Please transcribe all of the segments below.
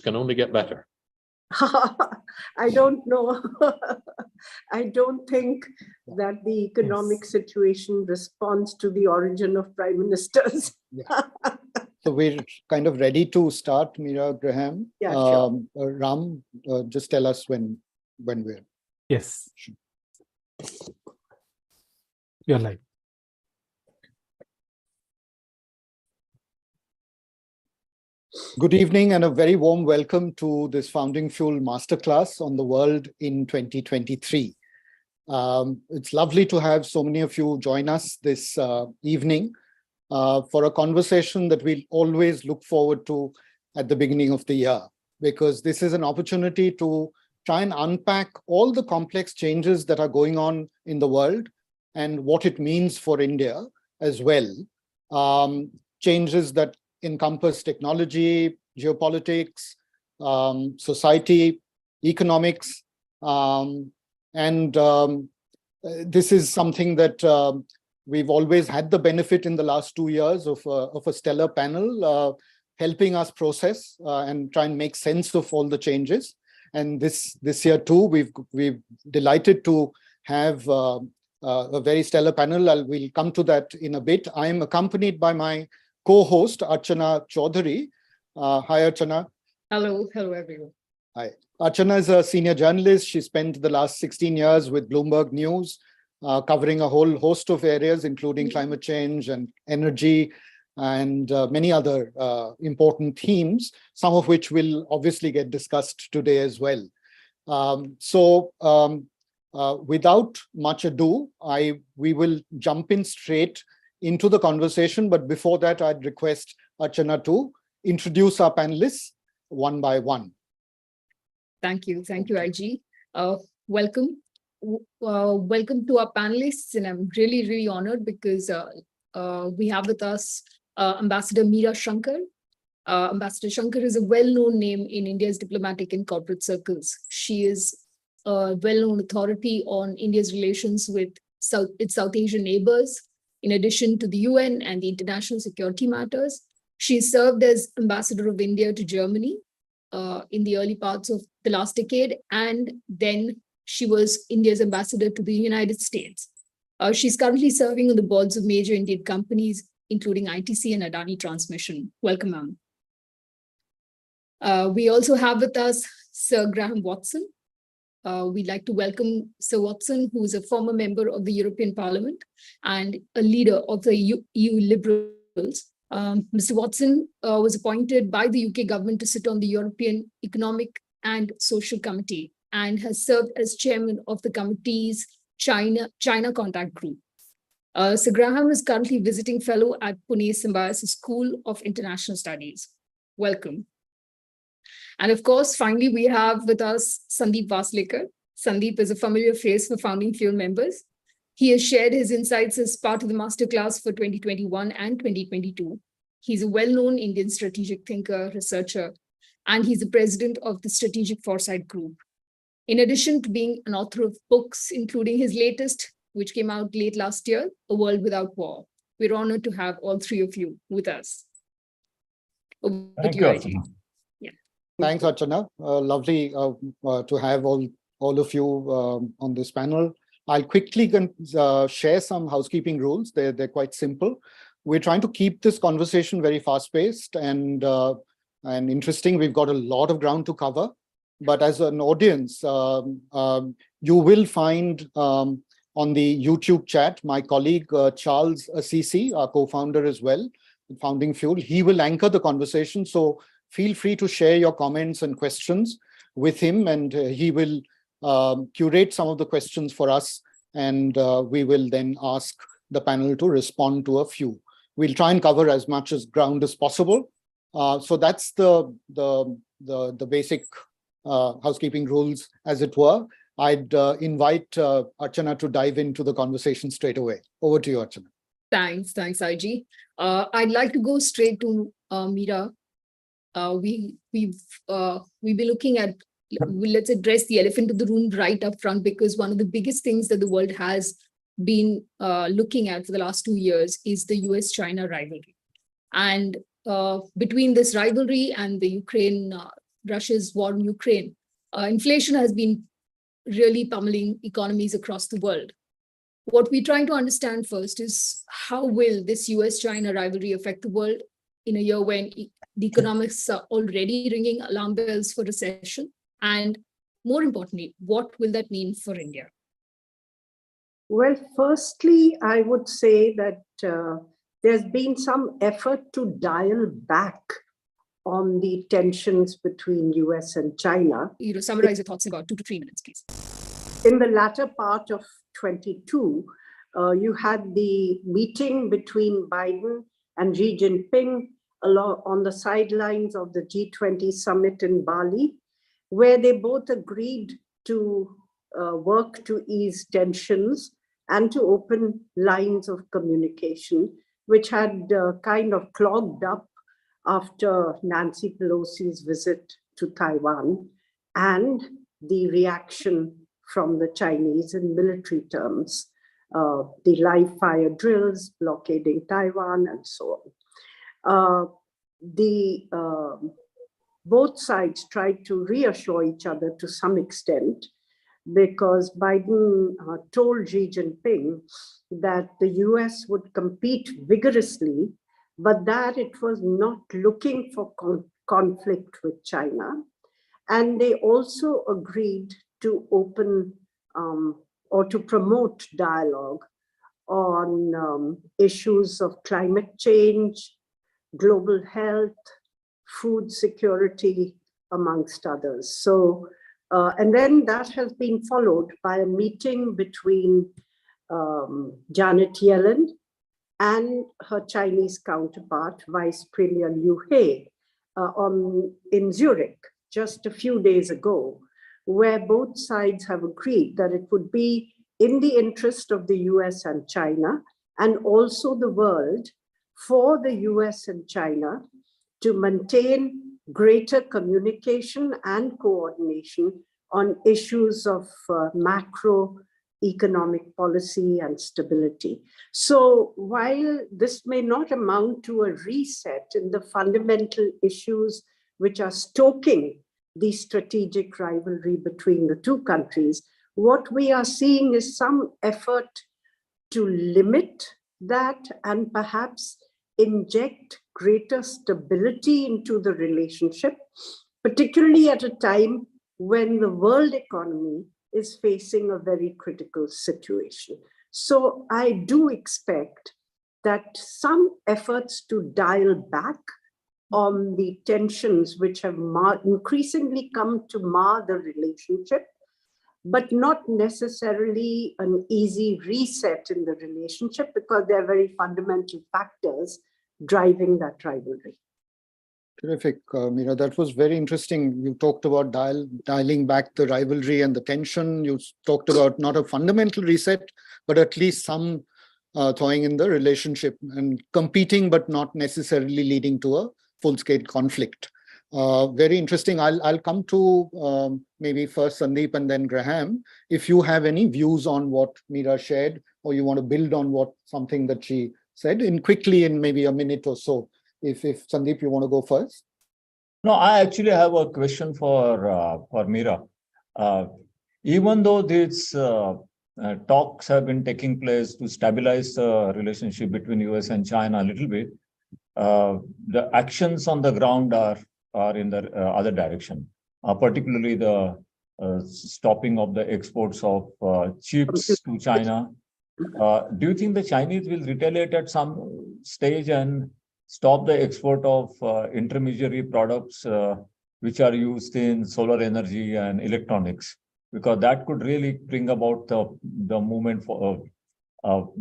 can only get better. I don't know. I don't think that the economic situation responds to the origin of prime ministers. Yeah. So we're kind of ready to start, Meera, Graham. Yeah, sure. Ram, just tell us when we're. Yes. You're live. Good evening and a very warm welcome to this Founding Fuel Masterclass on the world in 2023. It's lovely to have so many of you join us this evening for a conversation that we'll always look forward to at the beginning of the year, because this is an opportunity to try and unpack all the complex changes that are going on in the world and what it means for India as well. Changes that encompass technology, geopolitics, society, economics, and this is something that we've always had the benefit in the last 2 years of a stellar panel helping us process and try and make sense of all the changes. And this year too, we've delighted to have a very stellar panel. We'll come to that in a bit. I'm accompanied by my co-host, Archana Chaudhary. Hi, Archana. Hello everyone. Hi. Archana is a senior journalist. She spent the last 16 years with Bloomberg News, covering a whole host of areas, including climate change and energy and many other important themes, some of which will obviously get discussed today as well. Without much ado, we will jump in straight into the conversation. But before that, I'd request Archana to introduce our panelists one by one. Thank you, IG. Welcome to our panelists, and I'm really honored because we have with us Ambassador Meera Shankar. Ambassador Shankar is a well-known name in India's diplomatic and corporate circles. She is a well-known authority on India's relations with its South Asian neighbors. In addition to the UN and the international security matters, she served as Ambassador of India to Germany in the early parts of the last decade, and then she was India's ambassador to the United States. She's currently serving on the boards of major Indian companies, including ITC and Adani Transmission. Welcome, ma'am. We also have with us Sir Graham Watson. We'd like to welcome Sir Watson, who is a former member of the European Parliament and a leader of the EU Liberals. Mr. Watson was appointed by the UK government to sit on the European Economic and Social Committee and has served as chairman of the committee's China Contact Group. Sir Graham is currently visiting fellow at Pune Symbiosis School of International Studies. Welcome. And of course, finally, we have with us Sundeep Waslekar. Sundeep is a familiar face for Founding Fuel members. He has shared his insights as part of the Masterclass for 2021 and 2022. He's a well-known Indian strategic thinker, researcher, and he's the president of the Strategic Foresight Group. In addition to being an author of books, including his latest, which came out late last year, A World Without War. We're honored to have all three of you with us. Thank you, Archana. Thanks, Archana. Lovely to have all of you on this panel. I'll quickly share some housekeeping rules. They're quite simple. We're trying to keep this conversation very fast-paced and interesting. We've got a lot of ground to cover. But as an audience, you will find on the YouTube chat, my colleague Charles Assisi, our co-founder as well, Founding Fuel, he will anchor the conversation. So feel free to share your comments and questions with him, and he will curate some of the questions for us, and we will then ask the panel to respond to a few. We'll try and cover as much as ground as possible. So that's the basic housekeeping rules, as it were. I'd invite Archana to dive into the conversation straight away. Over to you, Archana. Thanks, IG. I'd like to go straight to Meera. We've been looking at, let's address the elephant in the room right up front, because one of the biggest things that the world has been looking at for the last 2 years is the US-China rivalry. And between this rivalry and the Ukraine Russia's war in Ukraine, inflation has been really pummeling economies across the world. What we're trying to understand first is how will this US-China rivalry affect the world in a year when the economics are already ringing alarm bells for recession? And more importantly, what will that mean for India? Well, firstly, I would say that there's been some effort to dial back on the tensions between US and China. Summarize your thoughts in about 2 to 3 minutes, please. In the latter part of 22, you had the meeting between Biden and Xi Jinping on the sidelines of the G20 summit in Bali, where they both agreed to work to ease tensions and to open lines of communication, which had kind of clogged up after Nancy Pelosi's visit to Taiwan and the reaction from the Chinese in military terms, the live fire drills, blockading Taiwan, and so on. Both sides tried to reassure each other to some extent, because Biden told Xi Jinping that the US would compete vigorously, but that it was not looking for conflict with China. And they also agreed to open or to promote dialogue on issues of climate change, global health, food security, amongst others. So, and then that has been followed by a meeting between Janet Yellen and her Chinese counterpart, Vice Premier Liu He, in Zurich just a few days ago, where both sides have agreed that it would be in the interest of the US and China, and also the world, for the US and China to maintain greater communication and coordination on issues of macroeconomic policy and stability. So while this may not amount to a reset in the fundamental issues which are stoking the strategic rivalry between the two countries, what we are seeing is some effort to limit that and perhaps inject greater stability into the relationship, particularly at a time when the world economy is facing a very critical situation. So I do expect that some efforts to dial back on the tensions which have increasingly come to mar the relationship, but not necessarily an easy reset in the relationship, because there are very fundamental factors driving that rivalry. Terrific, Meera. That was very interesting. You talked about dialing back the rivalry and the tension. You talked about not a fundamental reset, but at least some thawing in the relationship and competing, but not necessarily leading to a full-scale conflict. Very interesting. I'll come to maybe first Sundeep and then Graham. If you have any views on what Meera shared, or you want to build on something that she said quickly in maybe a minute or so. If Sundeep, you want to go first? No, I actually have a question for Meera. Even though these talks have been taking place to stabilize the relationship between US and China a little bit, the actions on the ground are in the other direction, particularly the stopping of the exports of chips to China. Do you think the Chinese will retaliate at some stage and stop the export of intermediary products which are used in solar energy and electronics? Because that could really bring about the movement for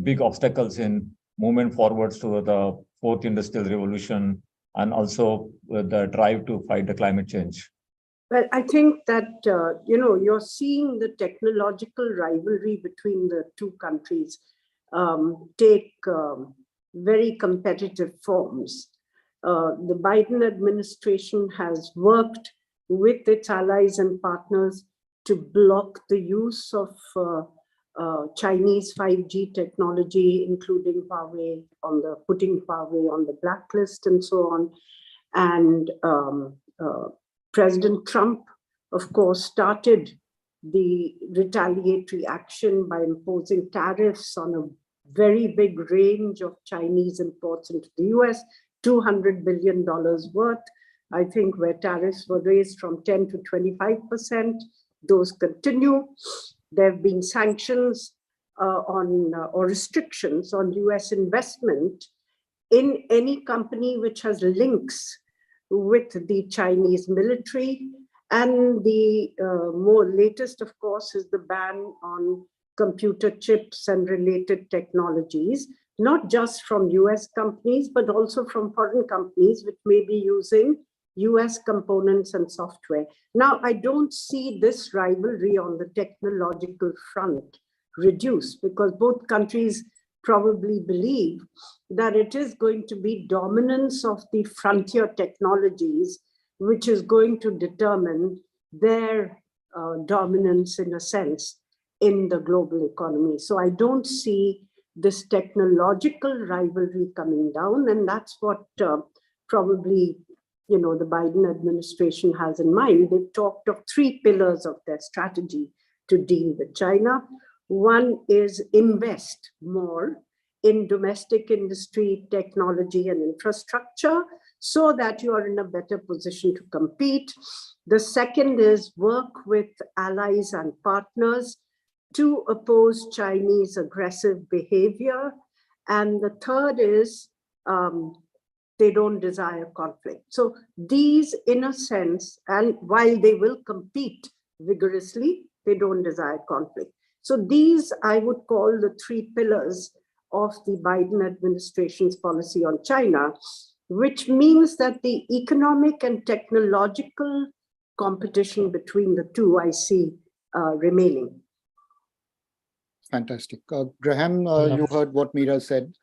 big obstacles in movement forwards to the fourth industrial revolution, and also the drive to fight the climate change. Well, I think that, you're seeing the technological rivalry between the two countries take very competitive forms. The Biden administration has worked with its allies and partners to block the use of Chinese 5G technology, including Huawei, putting Huawei on the blacklist and so on. And President Trump, of course, started the retaliatory action by imposing tariffs on a very big range of Chinese imports into the US, $200 billion worth. I think where tariffs were raised from 10 to 25%, those continue. There have been sanctions or restrictions on US investment in any company which has links with the Chinese military. And the more latest, of course, is the ban on computer chips and related technologies, not just from US companies, but also from foreign companies which may be using US components and software. Now, I don't see this rivalry on the technological front reduced, because both countries probably believe that it is going to be dominance of the frontier technologies which is going to determine their dominance, in a sense, in the global economy. So I don't see this technological rivalry coming down, and that's what probably the Biden administration has in mind. They've talked of 3 pillars of their strategy to deal with China. One is invest more in domestic industry, technology, and infrastructure so that you are in a better position to compete. The second is work with allies and partners to oppose Chinese aggressive behavior. And the third is they don't desire conflict. So these, in a sense, and while they will compete vigorously, they don't desire conflict. So these I would call the 3 pillars of the Biden administration's policy on China, which means that the economic and technological competition between the two I see remaining. Fantastic. Graham, you heard what Meera said.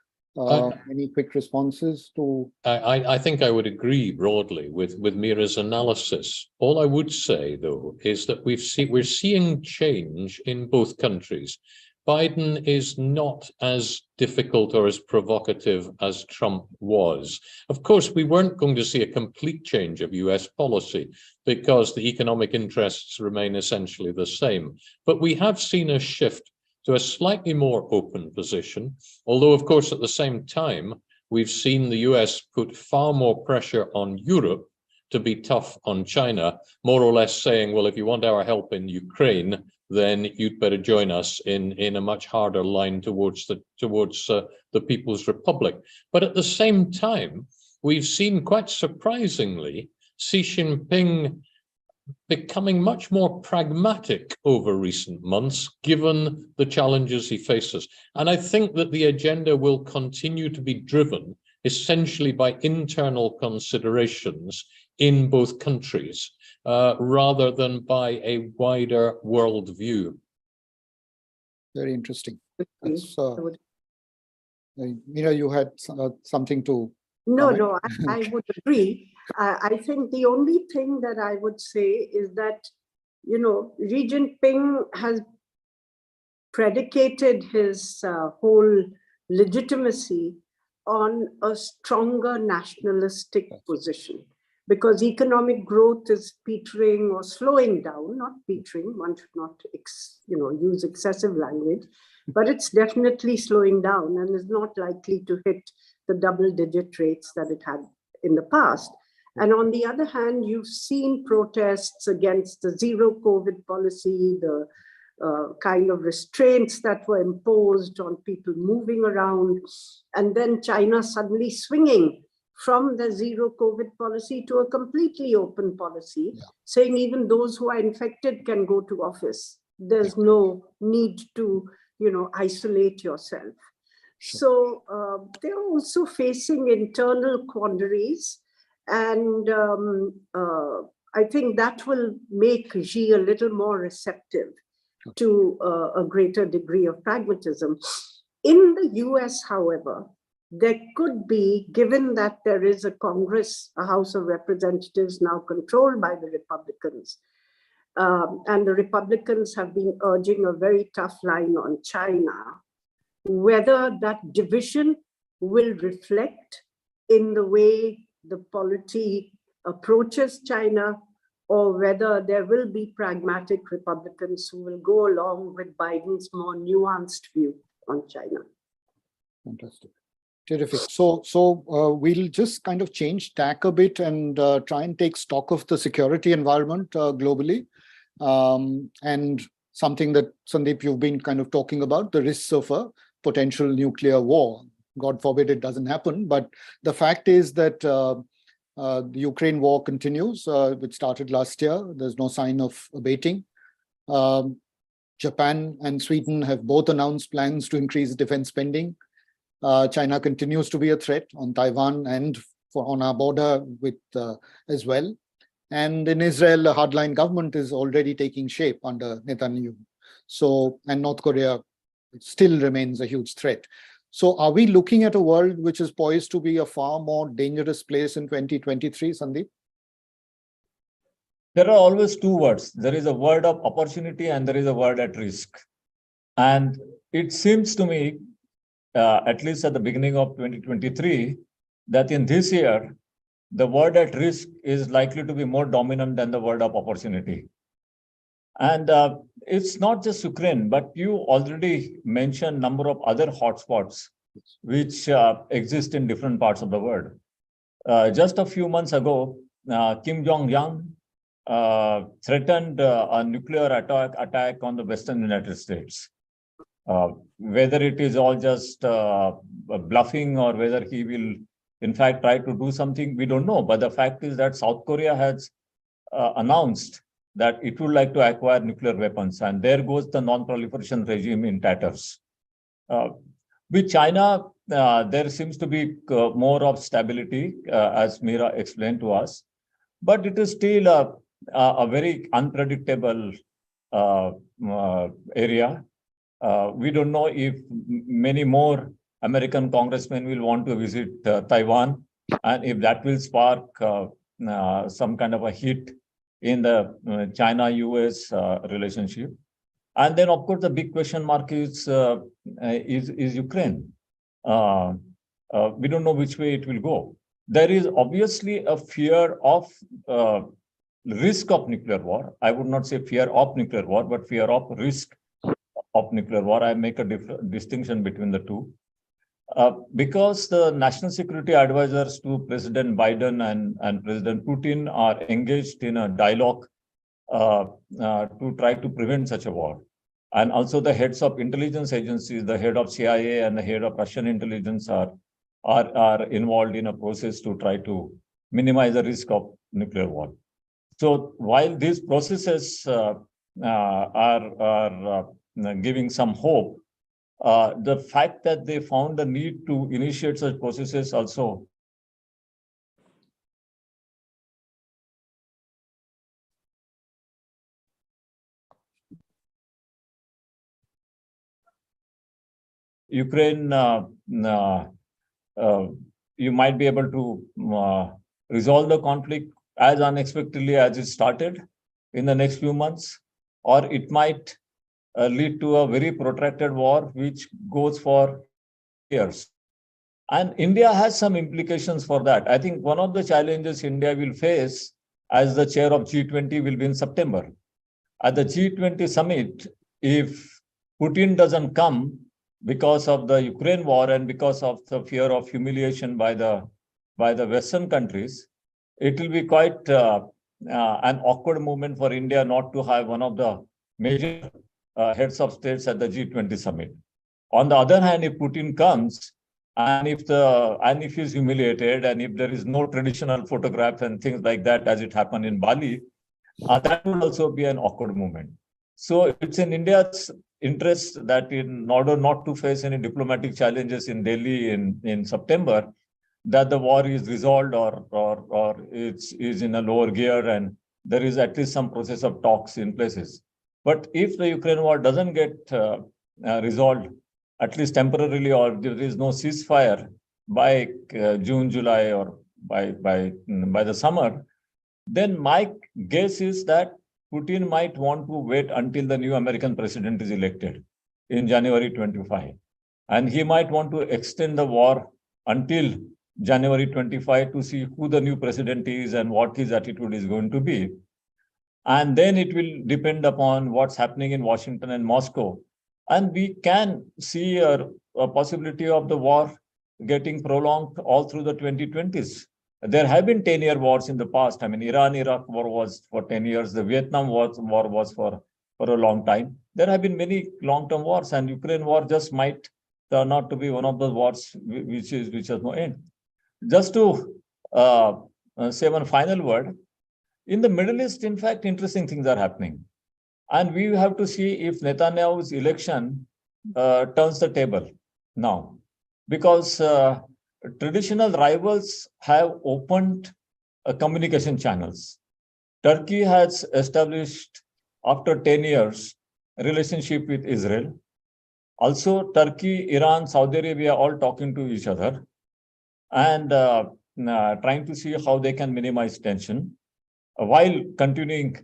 Any quick responses to? I think I would agree broadly with Meera's analysis. All I would say, though, is that we're seeing change in both countries. Biden is not as difficult or as provocative as Trump was. Of course, we weren't going to see a complete change of US policy because the economic interests remain essentially the same. But we have seen a shift to a slightly more open position, although, of course, at the same time, we've seen the US put far more pressure on Europe to be tough on China, more or less saying, well, if you want our help in Ukraine, then you'd better join us in a much harder line towards the People's Republic. But at the same time, we've seen, quite surprisingly, Xi Jinping becoming much more pragmatic over recent months, given the challenges he faces. And I think that the agenda will continue to be driven essentially by internal considerations in both countries, rather than by a wider worldview. Very interesting. Meera, you had something to comment? No, I would agree. I think the only thing that I would say is that, Xi Jinping has predicated his whole legitimacy on a stronger nationalistic position, because economic growth is petering or slowing down, not petering, one should not use excessive language, but it's definitely slowing down and is not likely to hit the double-digit rates that it had in the past. And on the other hand, you've seen protests against the zero COVID policy, the kind of restraints that were imposed on people moving around, and then China suddenly swinging from the zero COVID policy to a completely open policy, saying even those who are infected can go to office. There's no need to, isolate yourself. Sure. So they're also facing internal quandaries, and I think that will make Xi a little more receptive to a greater degree of pragmatism. In the US, however, there could be, given that there is a Congress, a House of Representatives now controlled by the Republicans, and the Republicans have been urging a very tough line on China, whether that division will reflect in the way the polity approaches China, or whether there will be pragmatic Republicans who will go along with Biden's more nuanced view on China. Fantastic. Terrific. So we'll just kind of change tack a bit and try and take stock of the security environment globally. And something that, Sundeep, you've been kind of talking about, the risks of a potential nuclear war. God forbid it doesn't happen. But the fact is that the Ukraine war continues, which started last year. There's no sign of abating. Japan and Sweden have both announced plans to increase defense spending. China continues to be a threat on Taiwan and on our border with as well. And in Israel, a hardline government is already taking shape under Netanyahu. So, and North Korea still remains a huge threat. So are we looking at a world which is poised to be a far more dangerous place in 2023, Sundeep? There are always two words. There is a word of opportunity and there is a word at risk. And it seems to me, at least at the beginning of 2023, that in this year, the word at risk is likely to be more dominant than the word of opportunity. And it's not just Ukraine, but you already mentioned a number of other hotspots which exist in different parts of the world. Just a few months ago, Kim Jong-un threatened a nuclear attack on the Western United States. Whether it is all just bluffing or whether he will, in fact, try to do something, we don't know. But the fact is that South Korea has announced that it would like to acquire nuclear weapons. And there goes the non-proliferation regime in tatters. With China, there seems to be more of stability, as Meera explained to us. But it is still a very unpredictable area. We don't know if many more American congressmen will want to visit Taiwan, and if that will spark some kind of a hit in the China-US relationship. And then, of course, the big question mark is Ukraine. We don't know which way it will go. There is obviously a fear of risk of nuclear war. I would not say fear of nuclear war, but fear of risk of nuclear war. I make a distinction between the two. Because the national security advisors to President Biden and President Putin are engaged in a dialogue to try to prevent such a war. And also the heads of intelligence agencies, the head of CIA and the head of Russian intelligence are involved in a process to try to minimize the risk of nuclear war. So while these processes are giving some hope, the fact that they found the need to initiate such processes also Ukraine, you might be able to resolve the conflict as unexpectedly as it started in the next few months, or it might lead to a very protracted war which goes for years. And India has some implications for that. I think one of the challenges India will face as the chair of G20 will be in September. At the G20 summit, if Putin doesn't come because of the Ukraine war and because of the fear of humiliation by the Western countries, it will be quite an awkward moment for India not to have one of the major heads of states at the G20 summit. On the other hand, if Putin comes and if he's humiliated and if there is no traditional photograph and things like that as it happened in Bali, that would also be an awkward moment. So it's in India's interest that in order not to face any diplomatic challenges in Delhi in September, that the war is resolved or is in a lower gear and there is at least some process of talks in places. But if the Ukraine war doesn't get resolved, at least temporarily, or there is no ceasefire by June, July, or by the summer, then my guess is that Putin might want to wait until the new American president is elected in January 25. And he might want to extend the war until January 25 to see who the new president is and what his attitude is going to be. And then it will depend upon what's happening in Washington and Moscow. And we can see a possibility of the war getting prolonged all through the 2020s. There have been 10-year wars in the past. I mean, Iran-Iraq war was for 10 years. The Vietnam war was for a long time. There have been many long-term wars, and Ukraine war just might turn out to be one of those wars which has no end. Just to say one final word, in the Middle East, in fact, interesting things are happening. And we have to see if Netanyahu's election turns the table now. Because traditional rivals have opened communication channels. Turkey has established, after 10 years, a relationship with Israel. Also, Turkey, Iran, Saudi Arabia are all talking to each other and trying to see how they can minimize tension while continuing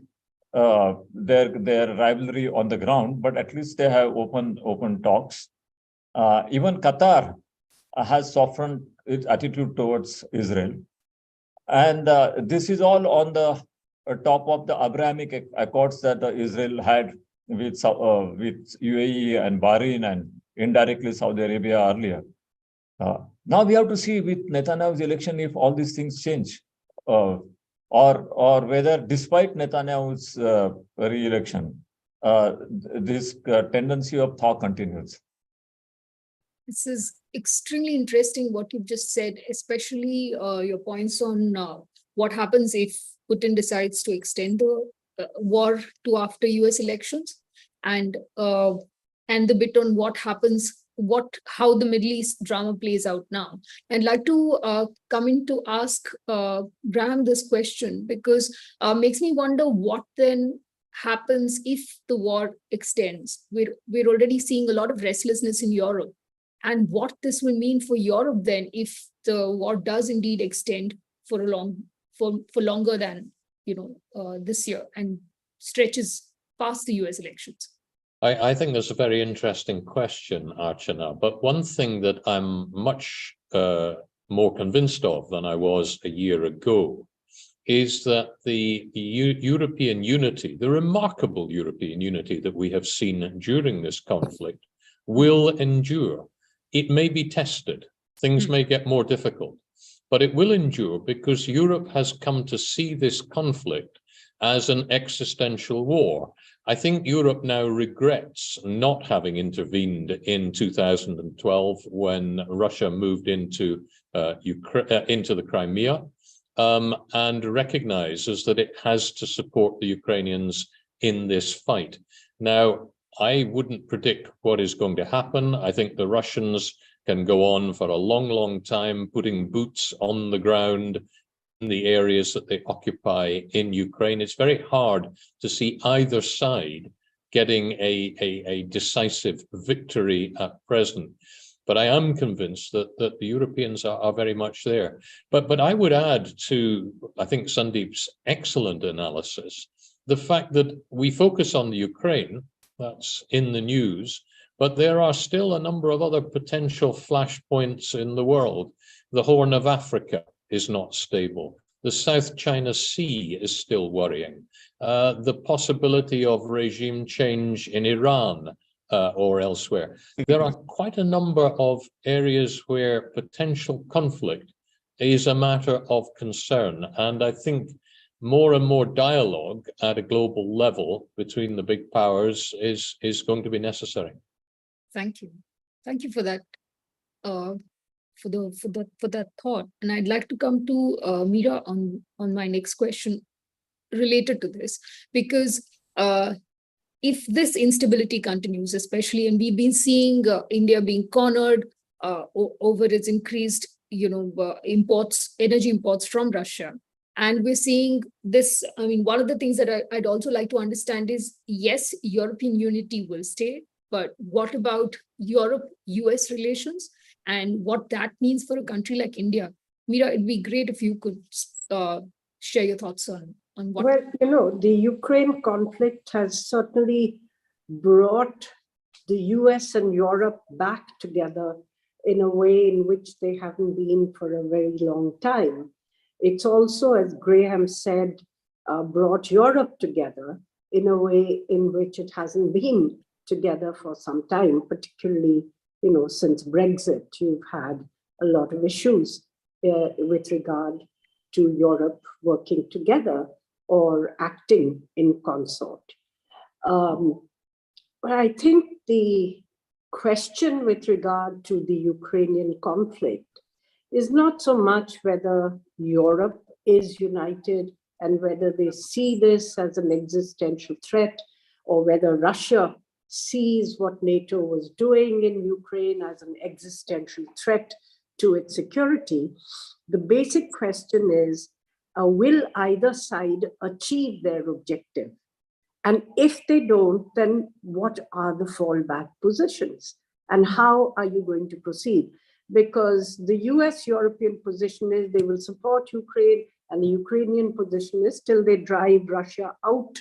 their rivalry on the ground, but at least they have open talks. Even Qatar has softened its attitude towards Israel. And this is all on the top of the Abrahamic Accords that Israel had with UAE and Bahrain and indirectly Saudi Arabia earlier. Now we have to see with Netanyahu's election if all these things change, or whether, despite Netanyahu's re-election, this tendency of thaw continues. This is extremely interesting what you've just said, especially your points on what happens if Putin decides to extend the war to after US elections, and the bit on what happens, how the Middle East drama plays out now. I'd like to come in to ask Graham this question, because makes me wonder what then happens if the war extends. We're already seeing a lot of restlessness in Europe, and what this will mean for Europe then if the war does indeed extend for longer than this year and stretches past the US elections. I think that's a very interesting question, Archana. But one thing that I'm much more convinced of than I was a year ago is that the European unity, the remarkable European unity that we have seen during this conflict, will endure. It may be tested. Things may get more difficult, but it will endure because Europe has come to see this conflict as an existential war. I think Europe now regrets not having intervened in 2012 when Russia moved into the Crimea, and recognizes that it has to support the Ukrainians in this fight. Now, I wouldn't predict what is going to happen. I think the Russians can go on for a long, long time putting boots on the ground in the areas that they occupy in Ukraine. It's very hard to see either side getting a decisive victory at present. But I am convinced that the Europeans are very much there. But I would add to, I think, Sundeep's excellent analysis, the fact that we focus on the Ukraine, that's in the news, but there are still a number of other potential flashpoints in the world. The Horn of Africa is not stable. The South China Sea is still worrying. The possibility of regime change in Iran or elsewhere. There are quite a number of areas where potential conflict is a matter of concern. And I think more and more dialogue at a global level between the big powers is going to be necessary. Thank you. Thank you for that. For that thought. And I'd like to come to Meera on my next question related to this, because if this instability continues, especially, and we've been seeing India being cornered over its increased, energy imports from Russia. And we're seeing this, I mean, one of the things that I'd also like to understand is, yes, European unity will stay, but what about Europe-US relations and what that means for a country like India? Meera, it'd be great if you could share your thoughts on what. Well, the Ukraine conflict has certainly brought the US and Europe back together in a way in which they haven't been for a very long time. It's also, as Graham said, brought Europe together in a way in which it hasn't been together for some time, particularly, since Brexit. You've had a lot of issues with regard to Europe working together or acting in consort. But I think the question with regard to the Ukrainian conflict is not so much whether Europe is united and whether they see this as an existential threat, or whether Russia sees what NATO was doing in Ukraine as an existential threat to its security. The basic question is, will either side achieve their objective? And if they don't, then what are the fallback positions? And how are you going to proceed? Because the US-European position is they will support Ukraine, and the Ukrainian position is till they drive Russia out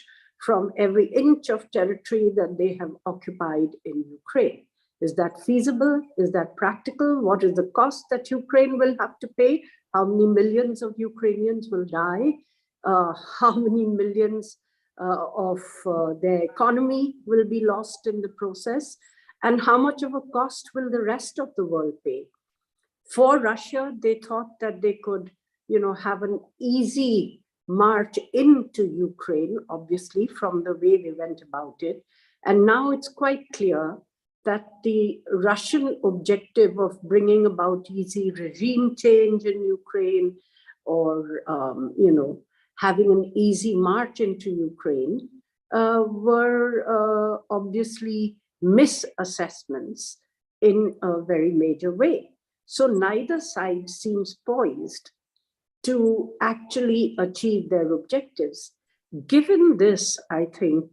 from every inch of territory that they have occupied in Ukraine. Is that feasible? Is that practical? What is the cost that Ukraine will have to pay? How many millions of Ukrainians will die? How many millions of their economy will be lost in the process? And how much of a cost will the rest of the world pay? For Russia, they thought that they could, have an easy march into Ukraine, obviously, from the way they went about it. And now it's quite clear that the Russian objective of bringing about easy regime change in Ukraine, or, having an easy march into Ukraine, were obviously misassessments in a very major way. So neither side seems poised to actually achieve their objectives. Given this, I think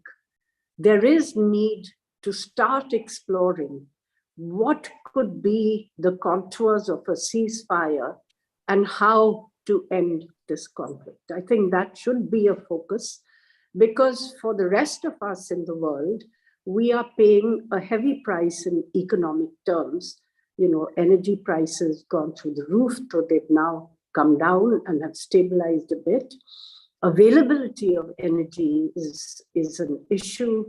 there is need to start exploring what could be the contours of a ceasefire and how to end this conflict. I think that should be a focus, because for the rest of us in the world, we are paying a heavy price in economic terms. Energy prices gone through the roof, so they've now come down and have stabilized a bit. Availability of energy is an issue,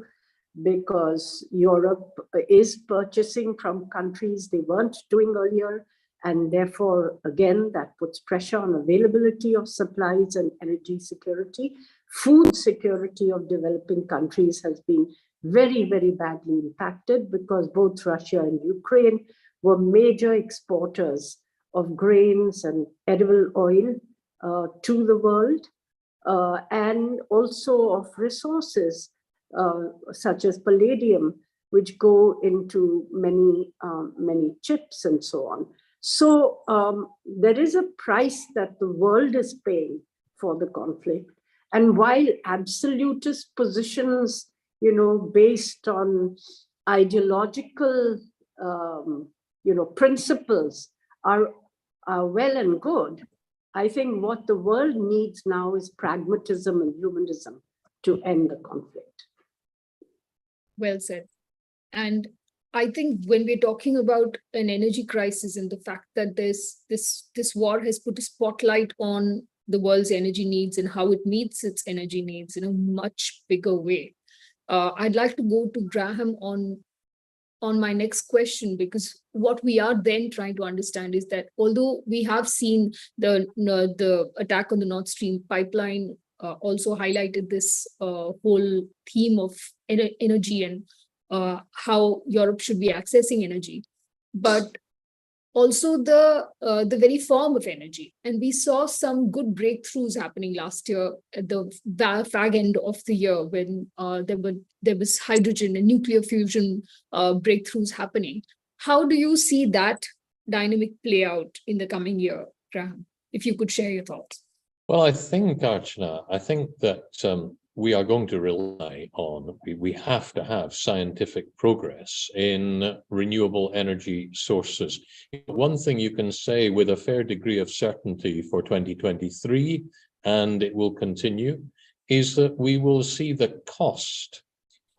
because Europe is purchasing from countries they weren't doing earlier. And therefore, again, that puts pressure on availability of supplies and energy security. Food security of developing countries has been very, very badly impacted, because both Russia and Ukraine were major exporters of grains and edible oil to the world, and also of resources such as palladium, which go into many chips and so on. So there is a price that the world is paying for the conflict. And while absolutist positions, based on ideological, principles are well and good, I think what the world needs now is pragmatism and humanism to end the conflict. Well said. And I think when we're talking about an energy crisis and the fact that this war has put a spotlight on the world's energy needs and how it meets its energy needs in a much bigger way, I'd like to go to Graham on my next question, because what we are then trying to understand is that although we have seen the attack on the Nord Stream pipeline also highlighted this whole theme of energy and how Europe should be accessing energy, but also the very form of energy. And we saw some good breakthroughs happening last year at the fag end of the year, when there was hydrogen and nuclear fusion breakthroughs happening. How do you see that dynamic play out in the coming year, Graham? If you could share your thoughts. Well, I think, Archana, that we are going to rely on, we have to have scientific progress in renewable energy sources. One thing you can say with a fair degree of certainty for 2023, and it will continue, is that we will see the cost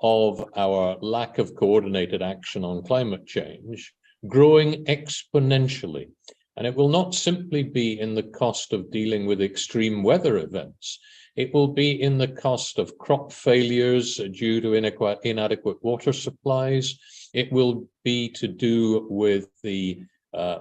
of our lack of coordinated action on climate change growing exponentially. And it will not simply be in the cost of dealing with extreme weather events. It will be in the cost of crop failures due to inadequate water supplies. It will be to do with the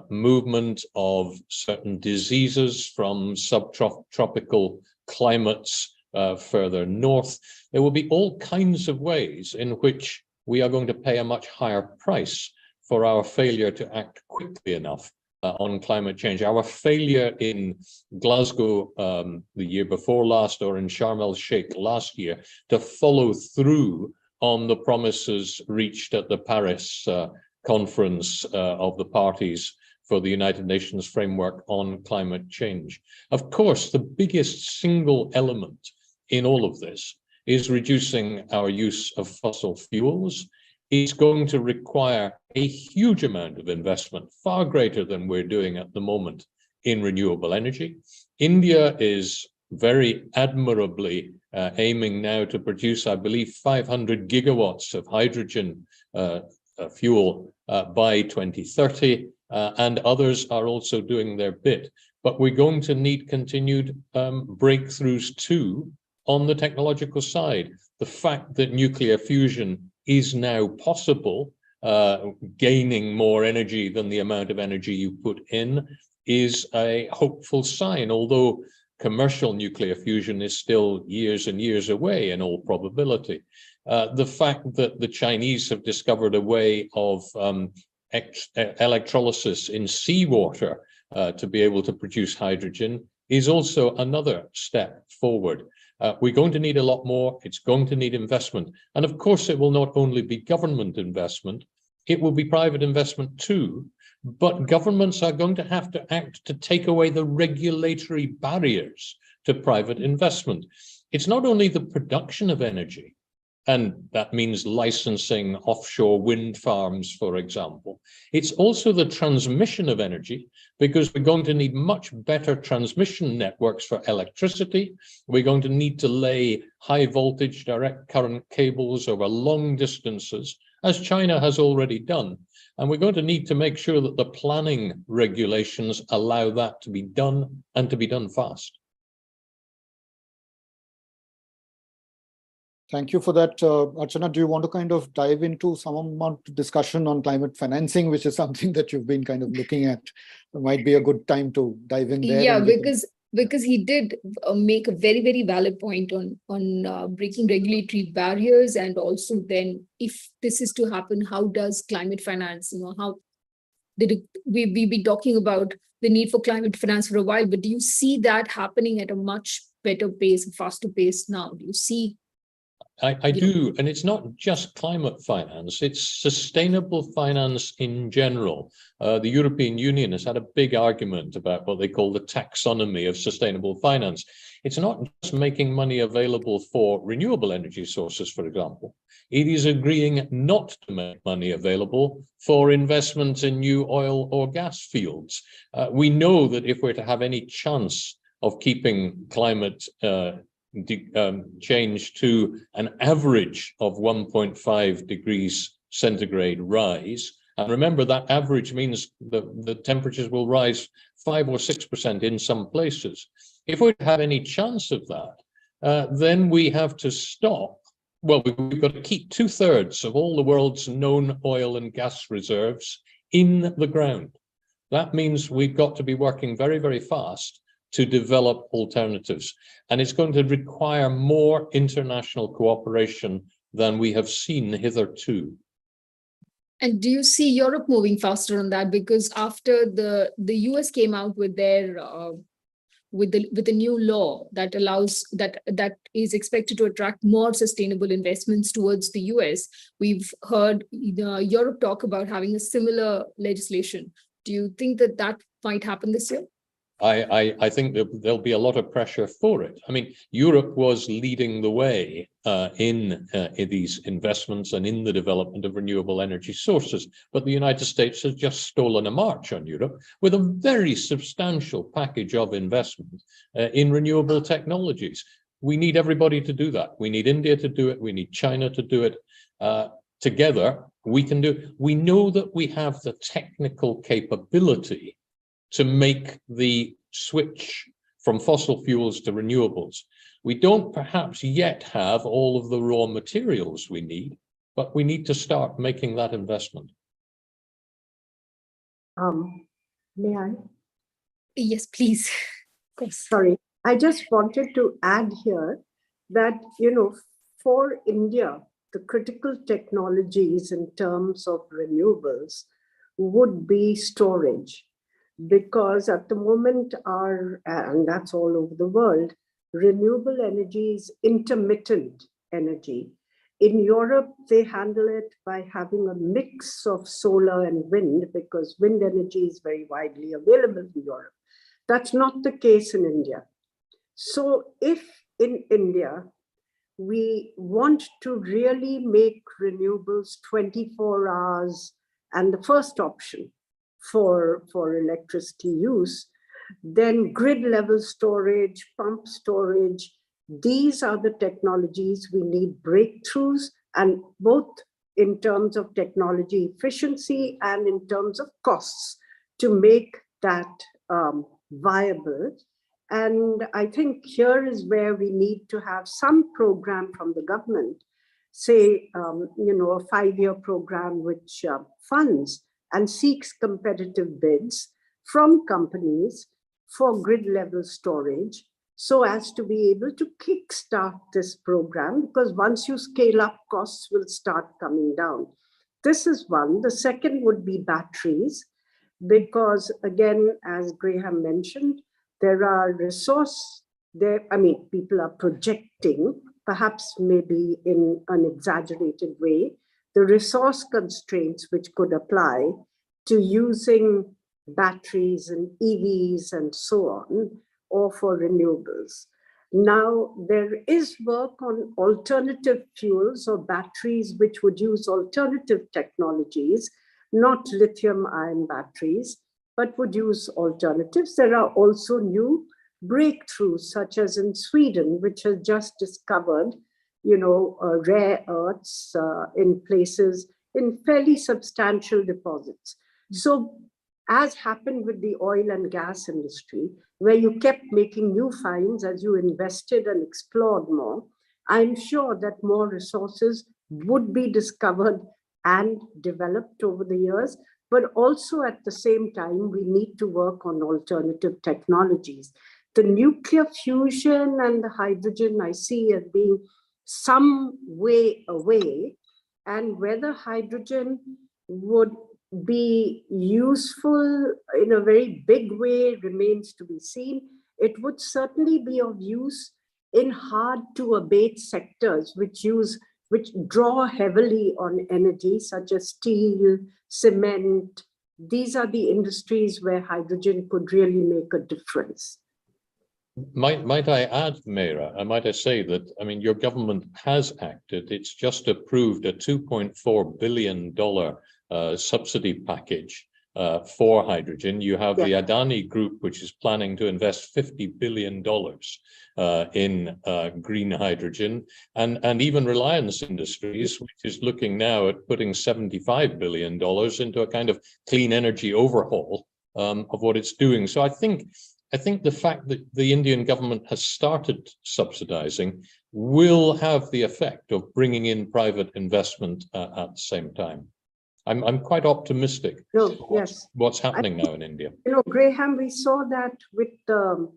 movement of certain diseases from subtropical climates further north. There will be all kinds of ways in which we are going to pay a much higher price for our failure to act quickly enough on climate change. Our failure in Glasgow the year before last, or in Sharm el-Sheikh last year, to follow through on the promises reached at the Paris conference of the parties for the United Nations framework on climate change. Of course, the biggest single element in all of this is reducing our use of fossil fuels. It's going to require a huge amount of investment, far greater than we're doing at the moment, in renewable energy. India is very admirably aiming now to produce, I believe, 500 gigawatts of hydrogen fuel by 2030, and others are also doing their bit. But we're going to need continued breakthroughs too on the technological side. The fact that nuclear fusion is now possible, gaining more energy than the amount of energy you put in, is a hopeful sign, although commercial nuclear fusion is still years and years away in all probability. The fact that the Chinese have discovered a way of electrolysis in seawater to be able to produce hydrogen is also another step forward. We're going to need a lot more. It's going to need investment. And of course, it will not only be government investment, it will be private investment too. But governments are going to have to act to take away the regulatory barriers to private investment. It's not only the production of energy, and that means licensing offshore wind farms, for example. It's also the transmission of energy, because we're going to need much better transmission networks for electricity. We're going to need to lay high voltage direct current cables over long distances, as China has already done. And we're going to need to make sure that the planning regulations allow that to be done, and to be done fast. Thank you for that. Archana, do you want to kind of dive into some amount of discussion on climate financing, which is something that you've been kind of looking at? It might be a good time to dive in there. Yeah, because he did make a very, very valid point on breaking regulatory barriers, and also then if this is to happen, how does climate finance, how did we've been talking about the need for climate finance for a while, but do you see that happening at a much better pace, faster pace now? Do you see? I do, and it's not just climate finance, it's sustainable finance in general. The European Union has had a big argument about what they call the taxonomy of sustainable finance. It's not just making money available for renewable energy sources, for example. It is agreeing not to make money available for investments in new oil or gas fields. We know that if we're to have any chance of keeping climate change to an average of 1.5 degrees centigrade rise, and remember that average means the temperatures will rise 5 or 6% in some places. If we have any chance of that, then we have to stop. Well, we've got to keep 2/3 of all the world's known oil and gas reserves in the ground. That means we've got to be working very, very fast to develop alternatives. And it's going to require more international cooperation than we have seen hitherto. And do you see Europe moving faster on that? Because after the US came out with their with the new law that allows that is expected to attract more sustainable investments towards the US, we've heard Europe talk about having a similar legislation. Do you think that might happen this year? I think that there'll be a lot of pressure for it. I mean, Europe was leading the way in these investments and in the development of renewable energy sources. But the United States has just stolen a march on Europe with a very substantial package of investment in renewable technologies. We need everybody to do that. We need India to do it. We need China to do it. Together, we can do it. We know that we have the technical capability to make the switch from fossil fuels to renewables. We don't perhaps yet have all of the raw materials we need, but we need to start making that investment. May I? Yes, please. Of course. Sorry, I just wanted to add here that, you know, for India, the critical technologies in terms of renewables would be storage, because at the moment and that's all over the world, renewable energy is intermittent energy. In Europe, they handle it by having a mix of solar and wind, because wind energy is very widely available in Europe. That's not the case in India. So if in India, we want to really make renewables 24 hours and the first option for electricity use, then grid level storage, pump storage, these are the technologies we need breakthroughs, and both in terms of technology efficiency and in terms of costs to make that viable. And I think here is where we need to have some program from the government, say, you know, a 5-year program which funds and seeks competitive bids from companies for grid level storage, so as to be able to kickstart this program, because once you scale up, costs will start coming down. This is one. The second would be batteries, because again, as Graham mentioned, there are people are projecting, perhaps maybe in an exaggerated way, the resource constraints which could apply to using batteries and EVs and so on, or for renewables. Now, there is work on alternative fuels or batteries which would use alternative technologies, not lithium-ion batteries, but would use alternatives. There are also new breakthroughs, such as in Sweden, which has just discovered, you know, rare earths in places in fairly substantial deposits. So, as happened with the oil and gas industry, where you kept making new finds as you invested and explored more, I'm sure that more resources would be discovered and developed over the years. But also at the same time, we need to work on alternative technologies. The nuclear fusion and the hydrogen I see as being some way away, and whether hydrogen would be useful in a very big way remains to be seen. It would certainly be of use in hard to abate sectors which draw heavily on energy, such as steel, cement. These are the industries where hydrogen could really make a difference. Might I add, Meera, might I say that, I mean, your government has acted. It's just approved a $2.4 billion subsidy package for hydrogen. You have the Adani Group, which is planning to invest $50 billion in green hydrogen, and even Reliance Industries, which is looking now at putting $75 billion into a kind of clean energy overhaul of what it's doing. So I think the fact that the Indian government has started subsidizing will have the effect of bringing in private investment at the same time. I'm quite optimistic. What's happening now in India. You know, Graham, we saw that with the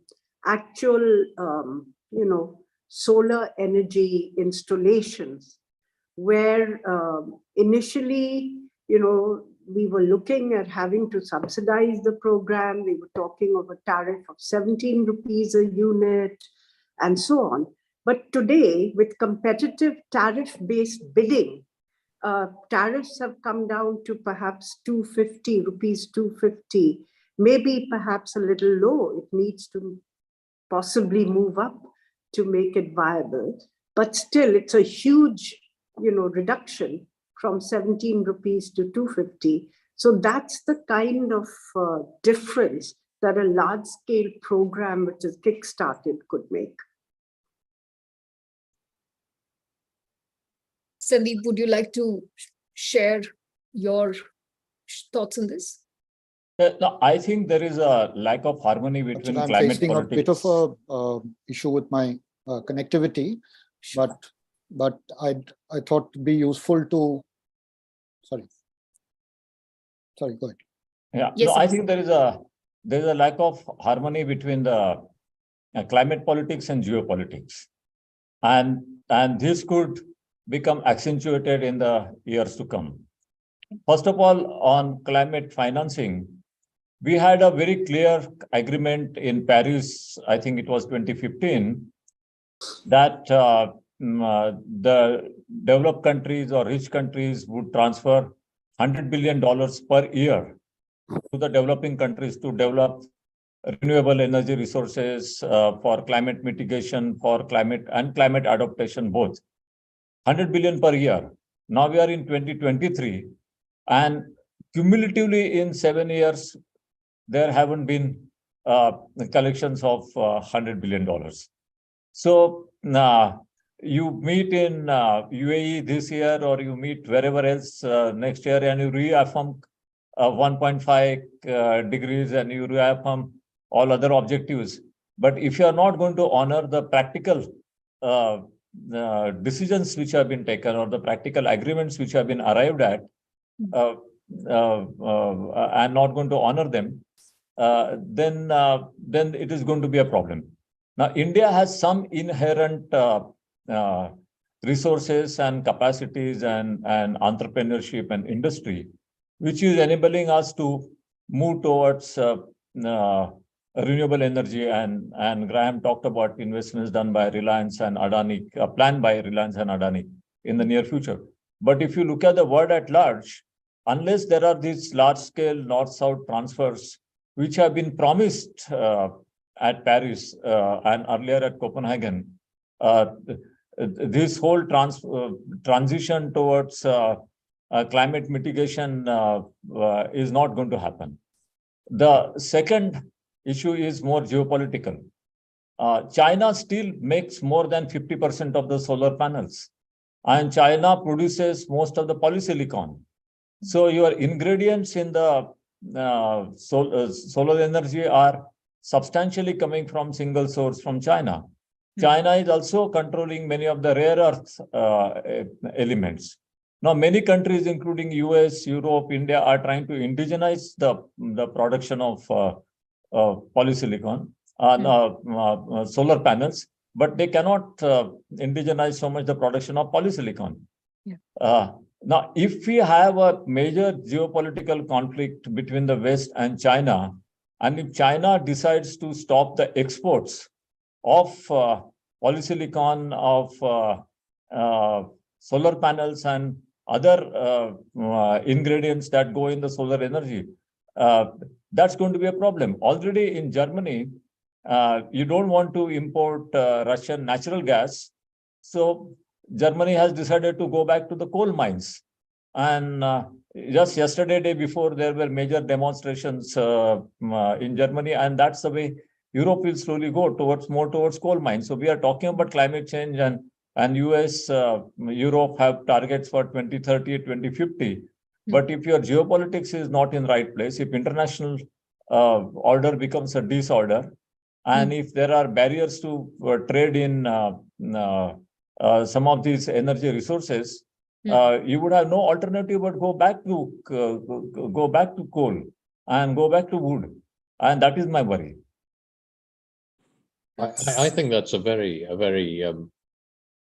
actual, solar energy installations, where initially, we were looking at having to subsidize the program. We were talking of a tariff of 17 rupees a unit and so on. But today, with competitive tariff-based bidding, tariffs have come down to perhaps 250 rupees, 250, maybe perhaps a little low. It needs to possibly move up to make it viable. But still, it's a huge, reduction from 17 rupees to 250. So that's the kind of difference that a large-scale program which is kickstarted could make. Sundeep, would you like to share your thoughts on this? No, I think there is a lack of harmony between climate politics. I'm facing a bit of a issue with my connectivity, but I thought it'd be useful to. Sorry, go ahead. Yeah, Yes, no, I sir. think there is a lack of harmony between the climate politics and geopolitics, and this could become accentuated in the years to come. First of all, on climate financing, we had a very clear agreement in Paris, I think it was 2015, that the developed countries or rich countries would transfer $100 billion per year to the developing countries to develop renewable energy resources for climate mitigation, for climate adaptation, both. 100 billion per year. Now we are in 2023, and cumulatively in 7 years, there haven't been collections of $100 billion. So you meet in UAE this year, or you meet wherever else next year, and you reaffirm 1.5 degrees, and you reaffirm all other objectives. But if you are not going to honor the practical decisions which have been taken, or the practical agreements which have been arrived at, and not going to honor them, then it is going to be a problem. Now, India has some inherent resources and capacities and entrepreneurship and industry, which is enabling us to move towards renewable energy. And Graham talked about investments done by Reliance and Adani, planned by Reliance and Adani in the near future. But if you look at the world at large, unless there are these large-scale north-south transfers, which have been promised at Paris and earlier at Copenhagen, this whole transition towards climate mitigation is not going to happen. The second issue is more geopolitical. China still makes more than 50% of the solar panels, and China produces most of the polysilicon. So your ingredients in the solar energy are substantially coming from single source from China. China is also controlling many of the rare earth elements. Now, many countries, including US, Europe, India, are trying to indigenize the production of polysilicon, solar panels, but they cannot indigenize so much the production of polysilicon. Now, if we have a major geopolitical conflict between the West and China, and if China decides to stop the exports of polysilicon, of solar panels and other ingredients that go in the solar energy, that's going to be a problem. Already in Germany, you don't want to import Russian natural gas. So Germany has decided to go back to the coal mines. And just yesterday, day before, there were major demonstrations in Germany, and that's the way Europe will slowly go more towards coal mines. So we are talking about climate change, and US, Europe have targets for 2030, 2050. But if your geopolitics is not in the right place, if international order becomes a disorder, and if there are barriers to trade in some of these energy resources, you would have no alternative but go back to coal and go back to wood, and that is my worry. I think that's a very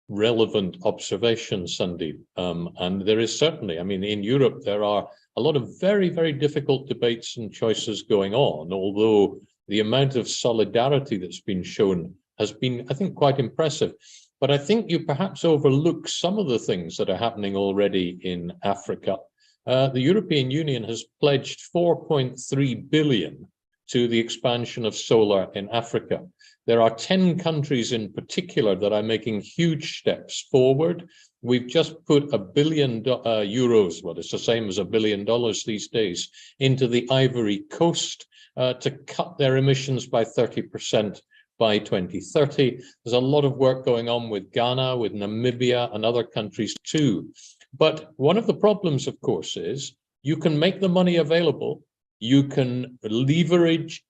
relevant observation, Sundeep. And there is certainly, I mean, in Europe, there are a lot of very, very difficult debates and choices going on, although the amount of solidarity that's been shown has been, I think, quite impressive. But I think you perhaps overlook some of the things that are happening already in Africa. The European Union has pledged 4.3 billion to the expansion of solar in Africa. There are 10 countries in particular that are making huge steps forward. We've just put €1 billion, well, it's the same as $1 billion these days, into the Ivory Coast to cut their emissions by 30% by 2030. There's a lot of work going on with Ghana, with Namibia, and other countries too. But one of the problems, of course, is you can make the money available, you can leverage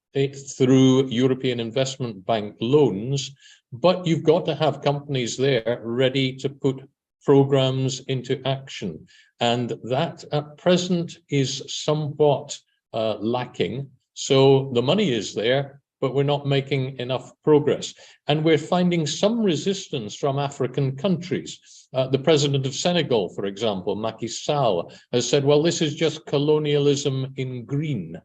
through European Investment Bank loans, but you've got to have companies there ready to put programs into action. And that at present is somewhat lacking. So the money is there, but we're not making enough progress. And we're finding some resistance from African countries. The president of Senegal, for example, Macky Sall, has said, well, this is just colonialism in green.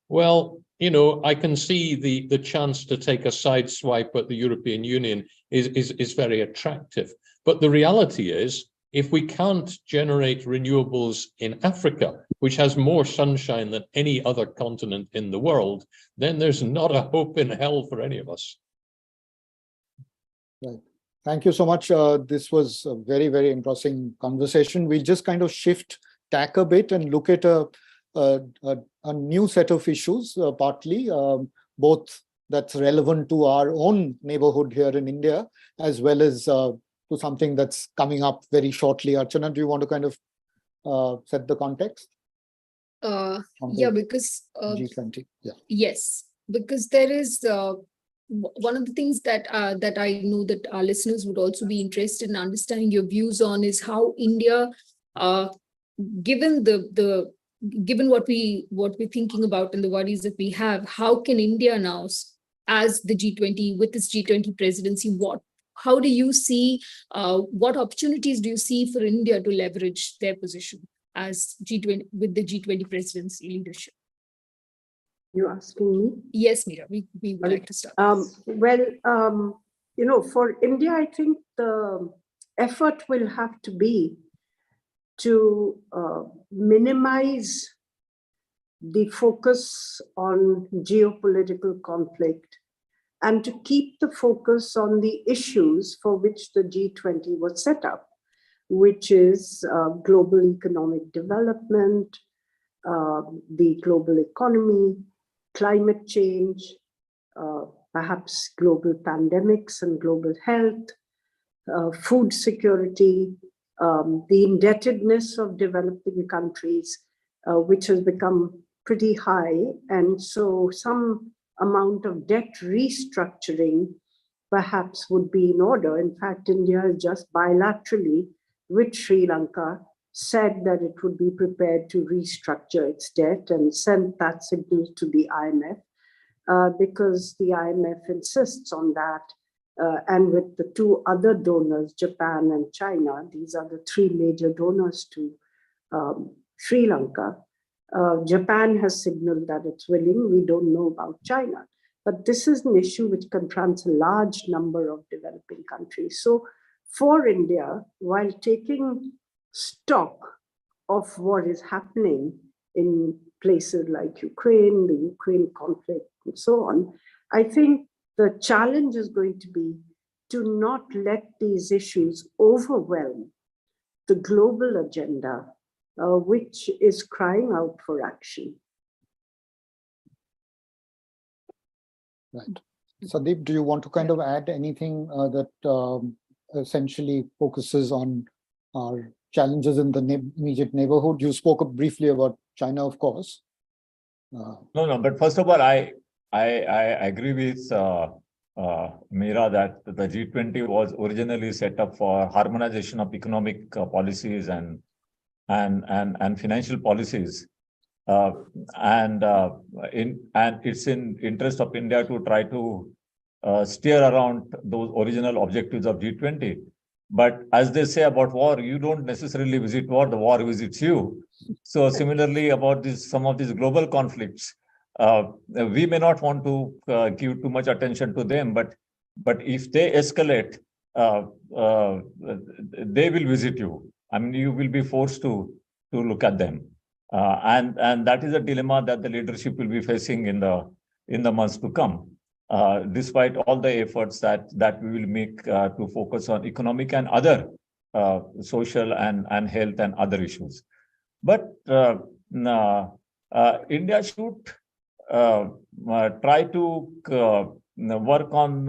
Well, you know, I can see the chance to take a side swipe at the European Union is very attractive. But the reality is, if we can't generate renewables in Africa, which has more sunshine than any other continent in the world, then there's not a hope in hell for any of us. Right. Thank you so much. This was a very, very interesting conversation. We'll just kind of shift tack a bit and look at a new set of issues, partly, both that's relevant to our own neighborhood here in India, as well as to something that's coming up very shortly. Archana, do you want to kind of set the context? Yeah, because G20. Yeah. yes, because there is one of the things that that I know that our listeners would also be interested in understanding your views on is how India, given given what we're thinking about and the worries that we have, how can India now, as the G20, with its G20 presidency, how do you see, what opportunities do you see for India to leverage their position as G20 with the G20 presidency leadership? You asking me? Yes, Meera, we would like to start. You know, for India, I think the effort will have to be to minimize the focus on geopolitical conflict and to keep the focus on the issues for which the G20 was set up, which is global economic development, the global economy, climate change, perhaps global pandemics and global health, food security, the indebtedness of developing countries, which has become pretty high. And so some amount of debt restructuring perhaps would be in order. In fact, India has just bilaterally with Sri Lanka said that it would be prepared to restructure its debt and sent that signal to the IMF because the IMF insists on that. And with the two other donors, Japan and China, these are the three major donors to Sri Lanka. Japan has signaled that it's willing. We don't know about China. But this is an issue which confronts a large number of developing countries. So for India, while taking stock of what is happening in places like Ukraine, the Ukraine conflict, and so on, I think the challenge is going to be to not let these issues overwhelm the global agenda, which is crying out for action. Right. Sundeep, do you want to kind of add anything that essentially focuses on our challenges in the immediate neighborhood? You spoke briefly about China, of course. No, but first of all, I agree with Meera that the G20 was originally set up for harmonization of economic policies and financial policies, and it's in interest of India to try to steer around those original objectives of G20. But as they say about war, you don't necessarily visit war; the war visits you. So similarly, about some of these global conflicts, we may not want to give too much attention to them, but if they escalate, they will visit you. I mean, you will be forced to look at them, and that is a dilemma that the leadership will be facing in the months to come. Despite all the efforts that we will make to focus on economic and other social and health and other issues. But India should try to work on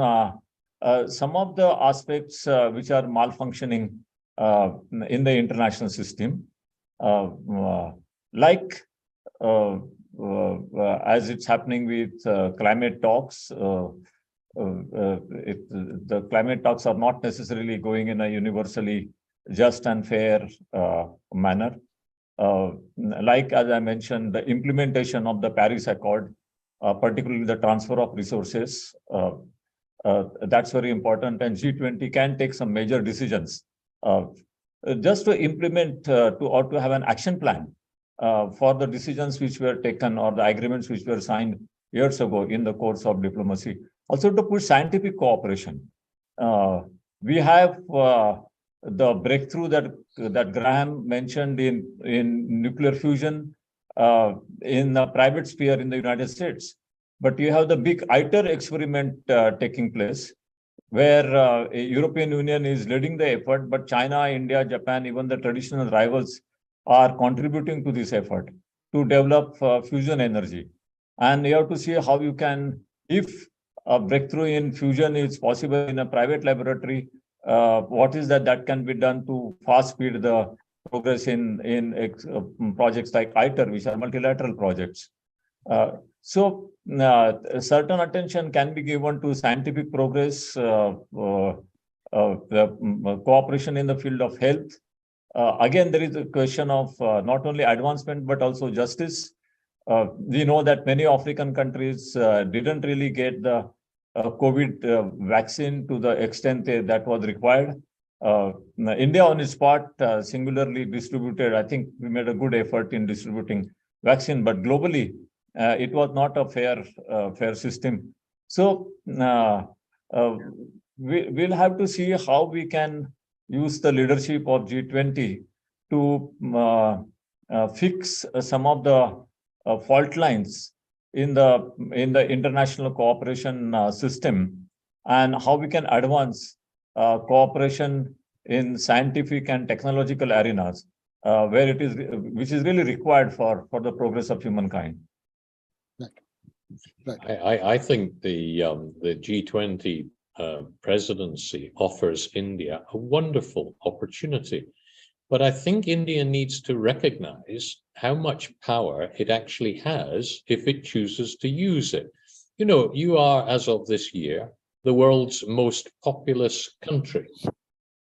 some of the aspects which are malfunctioning in the international system, like as it's happening with climate talks, the climate talks are not necessarily going in a universally just and fair manner. Like, as I mentioned, the implementation of the Paris Accord, particularly the transfer of resources, that's very important. And G20 can take some major decisions just to implement or to have an action plan for the decisions which were taken or the agreements which were signed years ago in the course of diplomacy. Also to push scientific cooperation. We have the breakthrough that Graham mentioned in nuclear fusion in the private sphere in the United States. But you have the big ITER experiment taking place, where European Union is leading the effort, but China, India, Japan, even the traditional rivals are contributing to this effort to develop fusion energy. And you have to see how you can, if a breakthrough in fusion is possible in a private laboratory, what is that can be done to fast speed the progress in projects like ITER, which are multilateral projects. So certain attention can be given to scientific progress, the cooperation in the field of health. Again, there is a question of not only advancement, but also justice. We know that many African countries didn't really get the COVID vaccine to the extent that was required. India, on its part, singularly distributed. I think we made a good effort in distributing vaccine, but globally, it was not a fair system. So we'll have to see how we can use the leadership of G20 to fix some of the fault lines in the international cooperation system, and how we can advance cooperation in scientific and technological arenas, which is really required for the progress of humankind. Right. I think the G20 presidency offers India a wonderful opportunity, but I think India needs to recognize how much power it actually has if it chooses to use it. You know, you are, as of this year, the world's most populous country.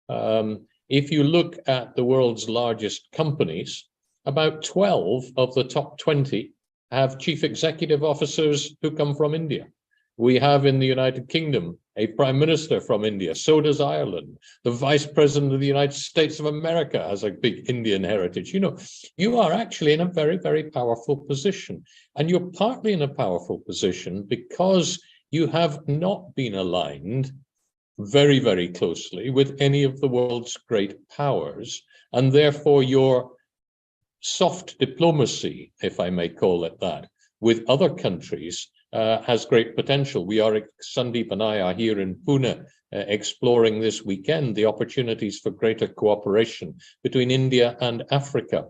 If you look at the world's largest companies, about 12 of the top 20 have chief executive officers who come from India. We have in the United Kingdom a prime minister from India. So does Ireland. The vice president of the United States of America has a big Indian heritage. You know, you are actually in a very, very powerful position. And you're partly in a powerful position because you have not been aligned very, very closely with any of the world's great powers. And therefore, your soft diplomacy, if I may call it that, with other countries has great potential. Sundeep and I are here in Pune exploring this weekend the opportunities for greater cooperation between India and Africa.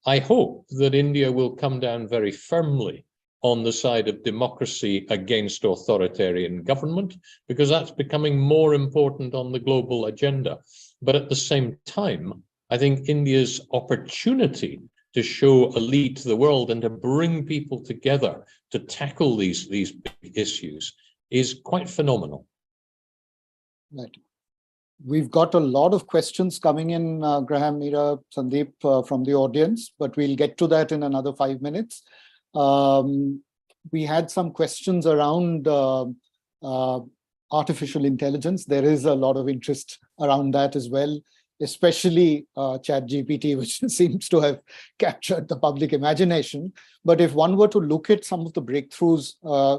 I hope that India will come down very firmly on the side of democracy against authoritarian government, because that's becoming more important on the global agenda. But at the same time, I think India's opportunity to show a lead to the world and to bring people together to tackle these big issues is quite phenomenal. Right. We've got a lot of questions coming in, Graham, Meera, Sundeep, from the audience, but we'll get to that in another 5 minutes. We had some questions around artificial intelligence. There is a lot of interest around that as well, especially ChatGPT, which seems to have captured the public imagination. But if one were to look at some of the breakthroughs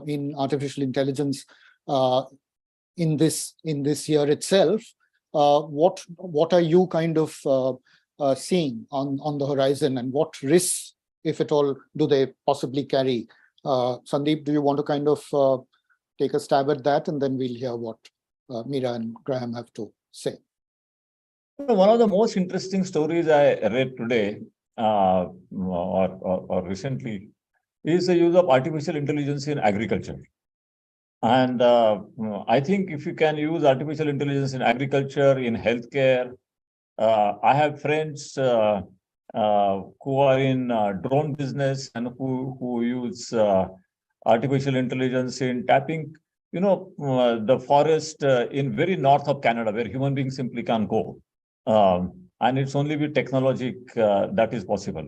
in artificial intelligence in this year itself, what are you kind of seeing on the horizon, and what risks, if at all, do they possibly carry? Sundeep, do you want to kind of take a stab at that, and then we'll hear what Meera and Graham have to say? One of the most interesting stories I read today or recently is the use of artificial intelligence in agriculture. And I think if you can use artificial intelligence in agriculture, in healthcare, I have friends who are in drone business and who use artificial intelligence in tapping, the forest in very north of Canada, where human beings simply can't go. And it's only with technology that is possible.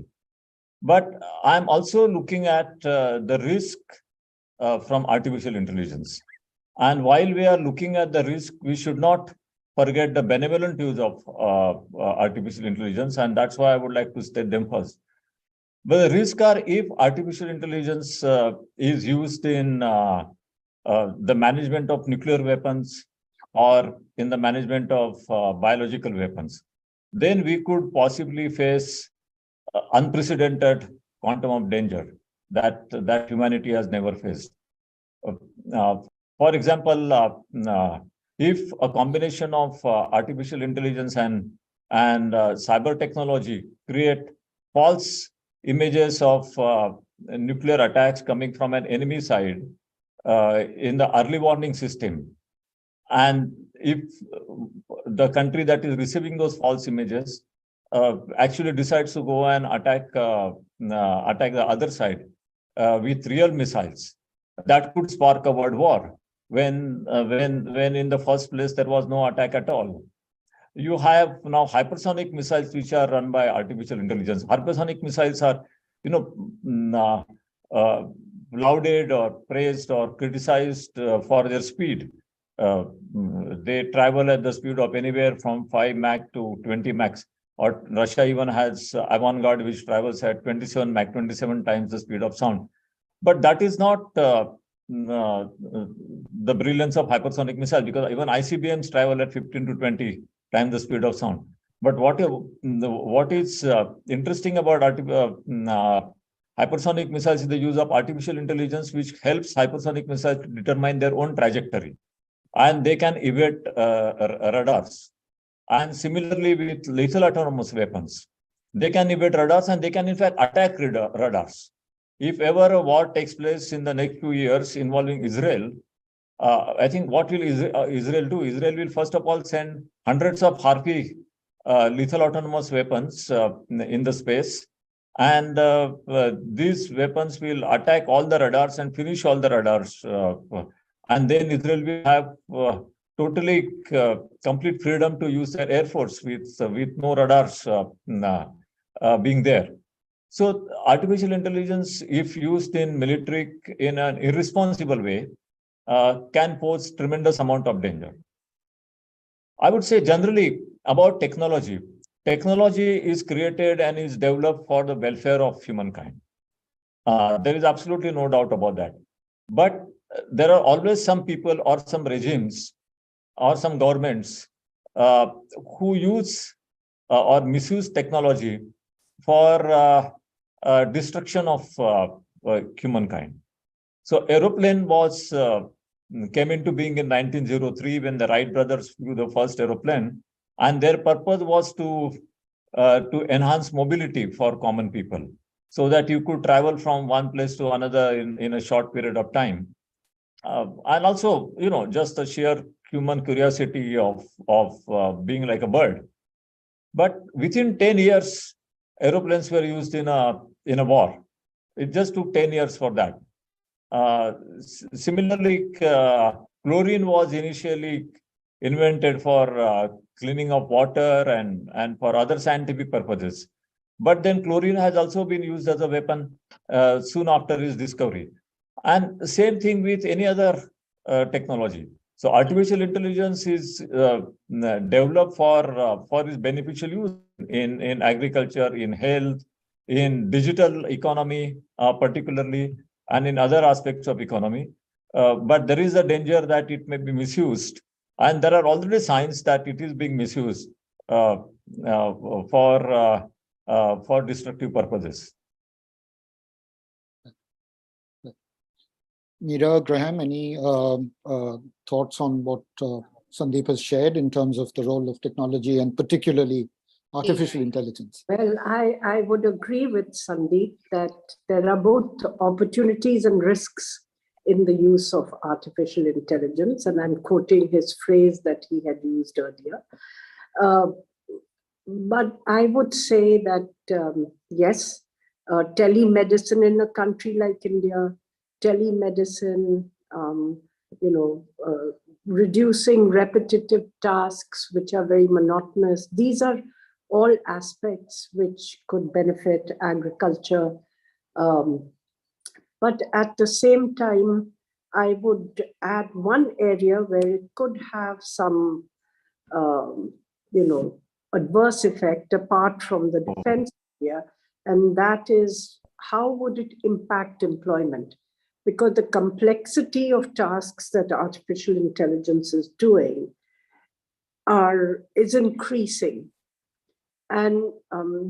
But I'm also looking at the risk from artificial intelligence. And while we are looking at the risk, we should not forget the benevolent use of artificial intelligence. And that's why I would like to state them first. But the risks are if artificial intelligence is used in the management of nuclear weapons or in the management of biological weapons, then we could possibly face unprecedented quantum of danger that humanity has never faced. For example, if a combination of artificial intelligence and cyber technology create false images of nuclear attacks coming from an enemy side in the early warning system, and if the country that is receiving those false images actually decides to go and attack the other side with real missiles, that could spark a world war when in the first place there was no attack at all. You have now hypersonic missiles which are run by artificial intelligence. Hypersonic missiles are, lauded or praised or criticized for their speed. They travel at the speed of anywhere from 5 Mach to 20 Mach. Or Russia even has Avangard, which travels at 27 Mach, 27 times the speed of sound. But that is not the brilliance of hypersonic missiles, because even ICBMs travel at 15 to 20 times the speed of sound. But what is interesting about hypersonic missiles is the use of artificial intelligence, which helps hypersonic missiles to determine their own trajectory, and they can evade radars. And similarly with lethal autonomous weapons, they can evade radars and they can in fact attack radars. If ever a war takes place in the next few years involving Israel, I think what will Israel do? Israel will first of all send hundreds of Harpy lethal autonomous weapons in the space. And these weapons will attack all the radars and finish all the radars. And then Israel will have totally complete freedom to use their air force with no radars being there. So artificial intelligence, if used in military in an irresponsible way, can pose tremendous amount of danger. I would say generally about technology. Technology is created and is developed for the welfare of humankind. There is absolutely no doubt about that. But there are always some people or some regimes or some governments who use or misuse technology for destruction of humankind. So aeroplane came into being in 1903 when the Wright brothers flew the first aeroplane, and their purpose was to enhance mobility for common people, so that you could travel from one place to another in a short period of time. And also, just the sheer human curiosity of being like a bird. But within 10 years, aeroplanes were used in a war. It just took 10 years for that. Similarly, chlorine was initially invented for cleaning of water and for other scientific purposes. But then chlorine has also been used as a weapon soon after its discovery. And the same thing with any other technology. So artificial intelligence is developed for its beneficial use in agriculture, in health, in digital economy, particularly, and in other aspects of economy. But there is a danger that it may be misused. And there are already signs that it is being misused for destructive purposes. Meera, Graham, any thoughts on what Sundeep has shared in terms of the role of technology and particularly artificial intelligence? Well, I would agree with Sundeep that there are both opportunities and risks in the use of artificial intelligence, and I'm quoting his phrase that he had used earlier. But I would say that, yes, telemedicine in a country like India, telemedicine, reducing repetitive tasks, which are very monotonous. These are all aspects which could benefit agriculture. But at the same time, I would add one area where it could have some, adverse effect apart from the defense area, and that is how would it impact employment? Because the complexity of tasks that artificial intelligence is doing is increasing. And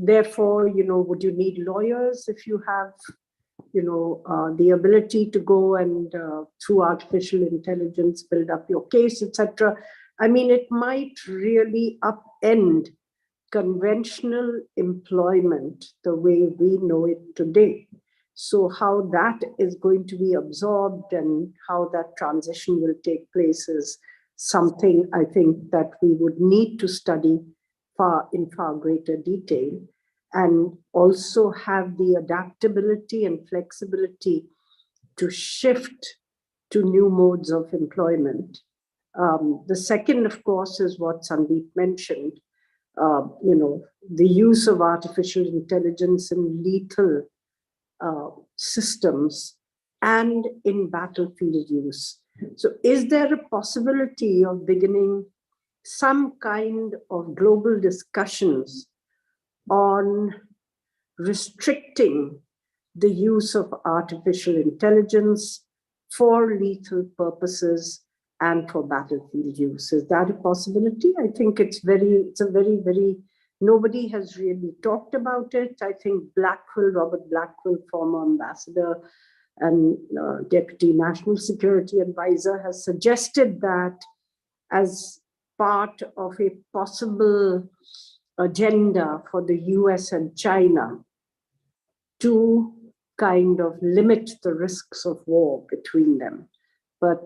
therefore, would you need lawyers if you have, the ability to go and through artificial intelligence build up your case, etc. I mean, it might really upend conventional employment the way we know it today. So how that is going to be absorbed and how that transition will take place is something I think that we would need to study in far greater detail, and also have the adaptability and flexibility to shift to new modes of employment. The second, of course, is what Sundeep mentioned, the use of artificial intelligence in lethal systems and in battlefield use. So is there a possibility of beginning some kind of global discussions on restricting the use of artificial intelligence for lethal purposes and for battlefield use? Is that a possibility? I think it's a very, nobody has really talked about it. I think Robert Blackwell, former ambassador and deputy national security advisor, has suggested that as part of a possible agenda for the US and China to kind of limit the risks of war between them. But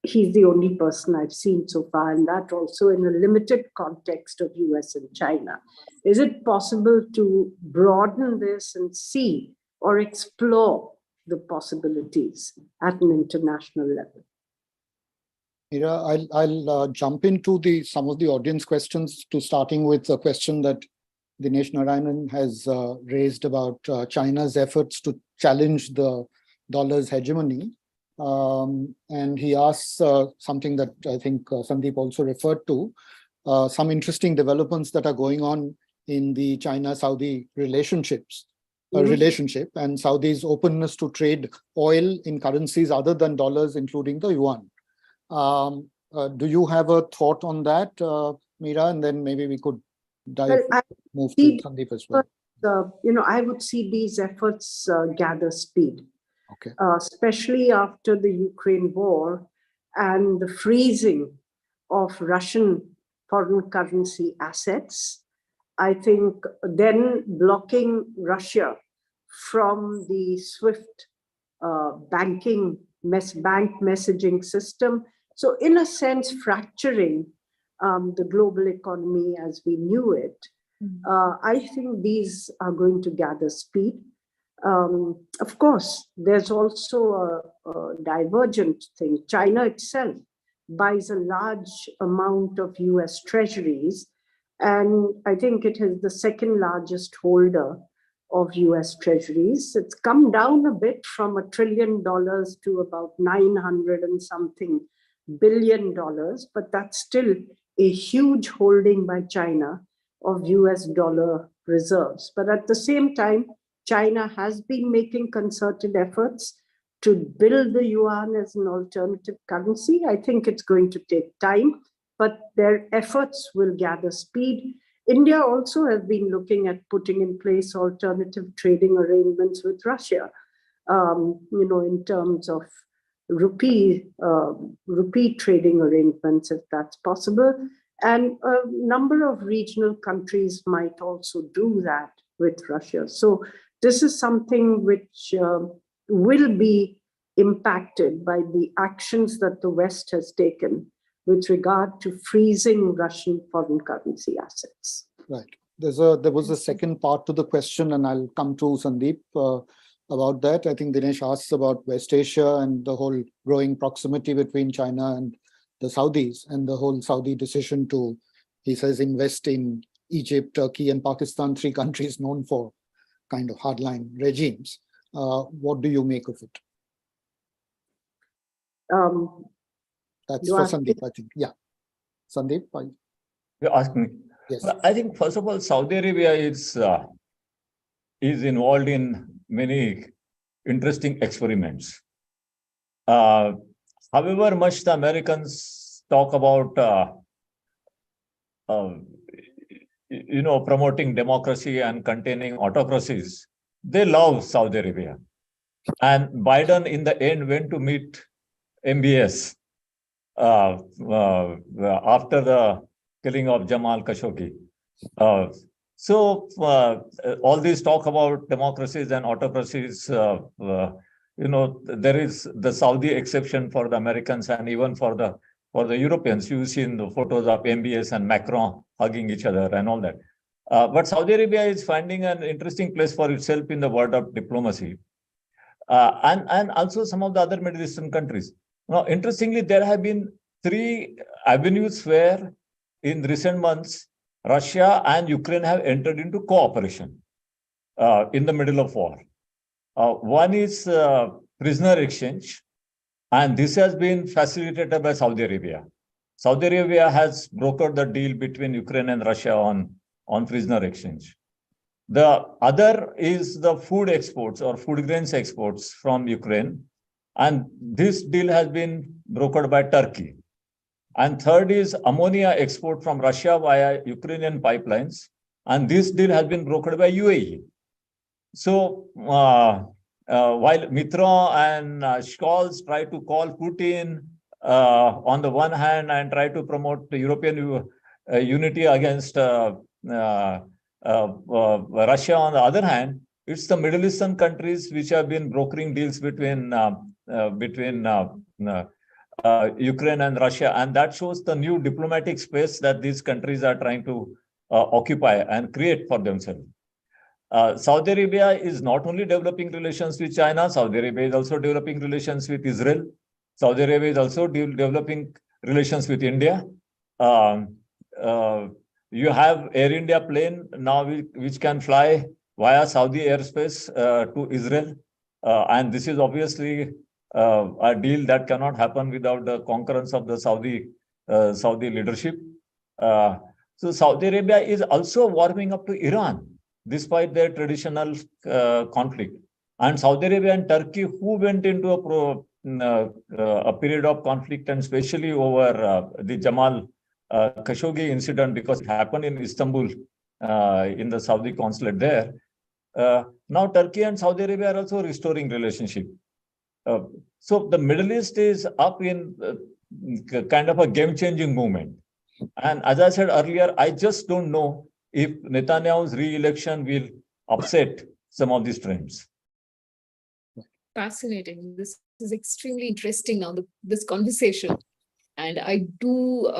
he's the only person I've seen so far, and that also in a limited context of US and China. Is it possible to broaden this and see or explore the possibilities at an international level? Meera, I'll jump into some of the audience questions, starting with a question that Dinesh Narayanan has raised about China's efforts to challenge the dollar's hegemony. And he asks something that I think Sundeep also referred to, some interesting developments that are going on in the China-Saudi relationship, and Saudi's openness to trade oil in currencies other than dollars, including the yuan. Do you have a thought on that, Meera? And then maybe we could move to Sundeep as well. I would see these efforts gather speed. Okay. Especially after the Ukraine war and the freezing of Russian foreign currency assets. I think then blocking Russia from the SWIFT bank messaging system. So in a sense, fracturing the global economy as we knew it. I think these are going to gather speed. Of course, there's also a divergent thing. China itself buys a large amount of US treasuries, and I think it is the second largest holder of US treasuries. It's come down a bit from $1 trillion to about 900 and something billion dollars, but that's still a huge holding by China of US dollar reserves. But at the same time, China has been making concerted efforts to build the yuan as an alternative currency. I think it's going to take time, but their efforts will gather speed. India also has been looking at putting in place alternative trading arrangements with Russia, in terms of rupee trading arrangements, if that's possible. And a number of regional countries might also do that with Russia. So this is something which will be impacted by the actions that the West has taken with regard to freezing Russian foreign currency assets. Right. There was a second part to the question, and I'll come to Sundeep about that. I think Dinesh asks about West Asia and the whole growing proximity between China and the Saudis, and the whole Saudi decision to, he says, invest in Egypt, Turkey, and Pakistan, 3 countries known for kind of hardline regimes. What do you make of it? That's for Sundeep, I think. Yeah. Sundeep, you ask me. Yes. Well, I think, first of all, Saudi Arabia is involved in many interesting experiments. However much the Americans talk about, promoting democracy and containing autocracies, they love Saudi Arabia. And Biden, in the end, went to meet MBS after the killing of Jamal Khashoggi. So all this talk about democracies and autocracies, there is the Saudi exception for the Americans and even for the Europeans. You've seen the photos of MBS and Macron hugging each other and all that. But Saudi Arabia is finding an interesting place for itself in the world of diplomacy. And also some of the other Middle Eastern countries. Now, interestingly, there have been 3 avenues where in recent months, Russia and Ukraine have entered into cooperation in the middle of war. One is prisoner exchange, and this has been facilitated by Saudi Arabia. Saudi Arabia has brokered the deal between Ukraine and Russia on prisoner exchange. The other is the food exports or food grains exports from Ukraine, and this deal has been brokered by Turkey. And third is ammonia export from Russia via Ukrainian pipelines. And this deal has been brokered by UAE. So while Mitterrand and Scholz try to call Putin on the one hand and try to promote the European unity against Russia on the other hand, it's the Middle Eastern countries which have been brokering deals between Ukraine and Russia, and that shows the new diplomatic space that these countries are trying to occupy and create for themselves. Saudi Arabia is not only developing relations with China, Saudi Arabia is also developing relations with Israel. Saudi Arabia is also developing relations with India. You have Air India plane now which can fly via Saudi airspace to Israel. And this is obviously a deal that cannot happen without the concurrence of the Saudi leadership. So Saudi Arabia is also warming up to Iran, despite their traditional conflict. And Saudi Arabia and Turkey, who went into a period of conflict, and especially over the Jamal Khashoggi incident, because it happened in Istanbul, in the Saudi consulate there. Now Turkey and Saudi Arabia are also restoring relationship. So the Middle East is up in kind of a game-changing movement. And as I said earlier, I just don't know if Netanyahu's re-election will upset some of these trends. Fascinating. This is extremely interesting now, this conversation. And I do,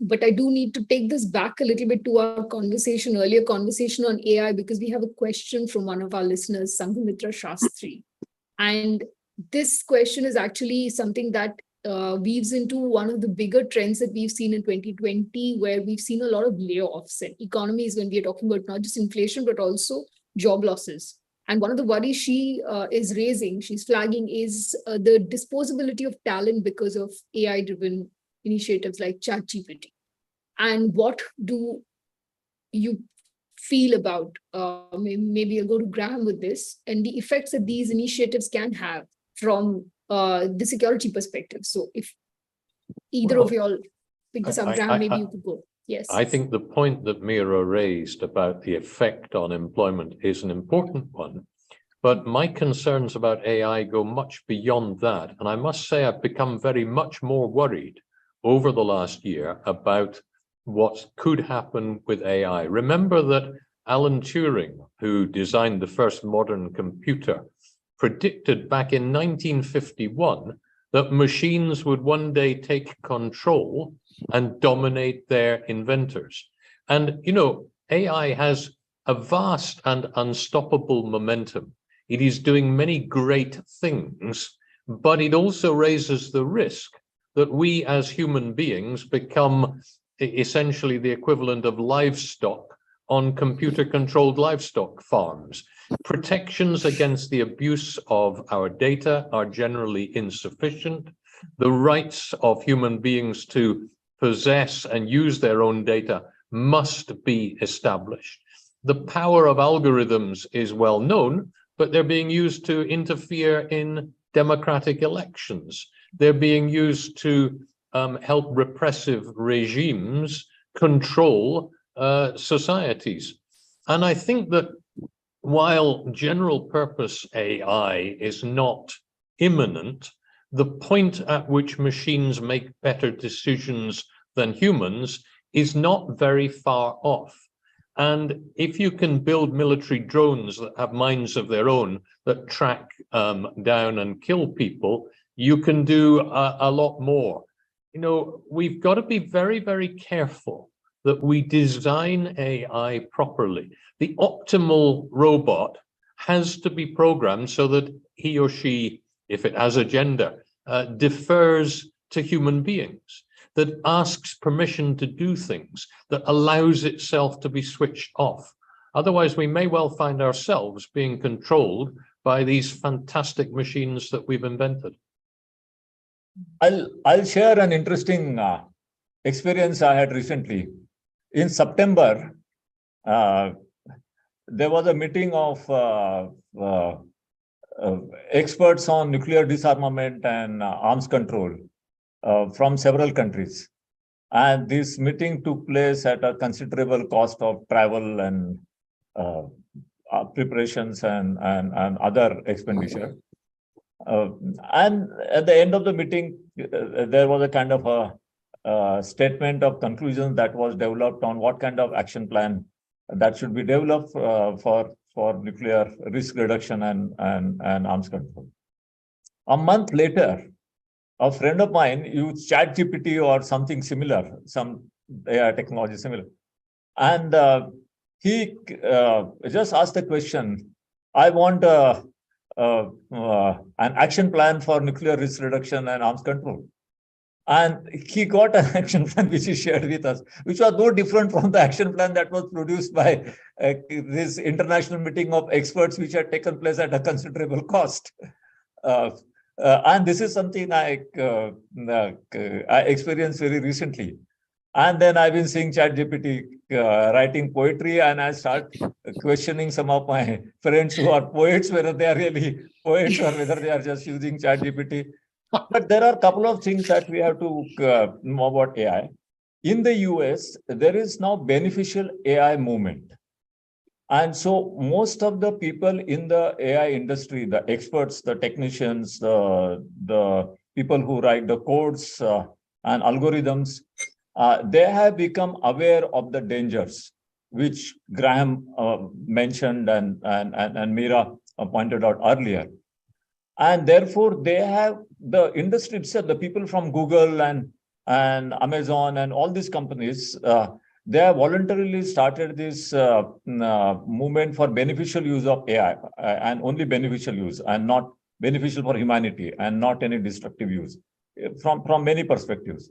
but I do need to take this back a little bit to our earlier conversation on AI, because we have a question from one of our listeners, Sanghumitra Shastri. And this question is actually something that weaves into one of the bigger trends that we've seen in 2020, where we've seen a lot of layoffs and economies when we are talking about not just inflation, but also job losses. And one of the worries she is raising, she's flagging, is the disposability of talent because of AI-driven initiatives like ChatGPT. And what do you feel about, maybe I'll go to Graham with this, and the effects that these initiatives can have from the security perspective. So if either of you all pick this up, Graham, maybe you could go. Yes. I think the point that Meera raised about the effect on employment is an important one, but my concerns about AI go much beyond that. And I must say I've become very much more worried over the last year about what could happen with AI. Remember that Alan Turing, who designed the first modern computer, predicted back in 1951 that machines would one day take control and dominate their inventors. And, AI has a vast and unstoppable momentum. It is doing many great things, but it also raises the risk that we as human beings become essentially the equivalent of livestock on computer-controlled livestock farms. Protections against the abuse of our data are generally insufficient. The rights of human beings to possess and use their own data must be established. The power of algorithms is well known, but they're being used to interfere in democratic elections. They're being used to help repressive regimes control societies. And I think that while general purpose AI is not imminent, the point at which machines make better decisions than humans is not very far off. And if you can build military drones that have minds of their own that track down and kill people, you can do a lot more. We've got to be very, very careful that we design AI properly. The optimal robot has to be programmed so that he or she, if it has a gender, defers to human beings, that asks permission to do things, that allows itself to be switched off. Otherwise, we may well find ourselves being controlled by these fantastic machines that we've invented. I'll share an interesting experience I had recently. In September, there was a meeting of experts on nuclear disarmament and arms control from several countries. And this meeting took place at a considerable cost of travel and preparations and other expenditure. And at the end of the meeting, there was a kind of a statement of conclusion that was developed on what kind of action plan that should be developed for nuclear risk reduction and arms control. A month later, a friend of mine used ChatGPT or something similar, some AI technology similar. And he just asked the question, I want an action plan for nuclear risk reduction and arms control. And he got an action plan which he shared with us, which was no different from the action plan that was produced by this international meeting of experts, which had taken place at a considerable cost. And this is something I experienced very recently. And then I've been seeing ChatGPT writing poetry, and I start questioning some of my friends who are poets, whether they are really poets or whether they are just using ChatGPT. But there are a couple of things that we have to know about AI. In the US, there is now beneficial AI movement. And so most of the people in the AI industry, the experts, the technicians, the people who write the codes and algorithms, they have become aware of the dangers, which Graham mentioned and Meera pointed out earlier. And therefore, they have the industry itself, the people from Google and Amazon and all these companies, they have voluntarily started this movement for beneficial use of AI and only beneficial use and not beneficial for humanity and not any destructive use from many perspectives.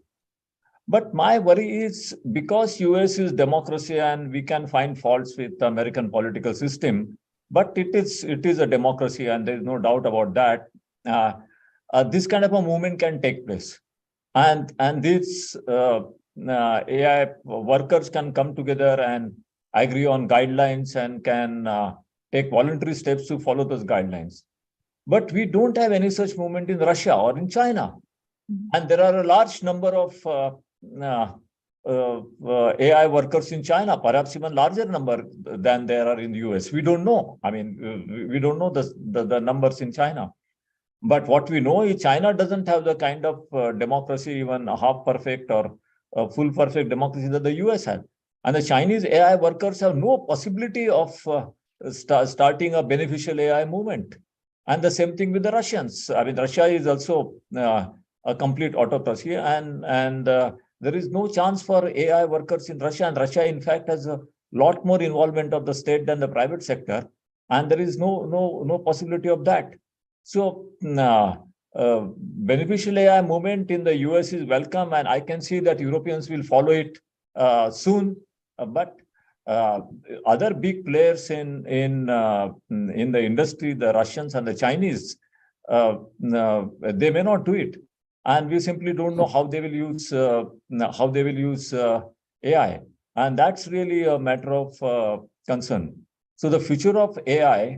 But my worry is because US is democracy and we can find faults with the American political system, but it is a democracy and there is no doubt about that. This kind of a movement can take place. And these AI workers can come together and agree on guidelines and can take voluntary steps to follow those guidelines. But we don't have any such movement in Russia or in China. And there are a large number of AI workers in China, perhaps even larger number than there are in the US. We don't know. I mean, we don't know the numbers in China. But what we know is China doesn't have the kind of democracy, even half perfect or full perfect democracy that the US has. And the Chinese AI workers have no possibility of starting a beneficial AI movement. And the same thing with the Russians. I mean, Russia is also a complete autocracy, and there is no chance for AI workers in Russia. And Russia, in fact, has a lot more involvement of the state than the private sector. And there is no possibility of that. So beneficial AI movement in the US is welcome, and I can see that Europeans will follow it soon. But other big players in the industry, the Russians and the Chinese, they may not do it, and we simply don't know how they will use AI, and that's really a matter of concern. So the future of AI,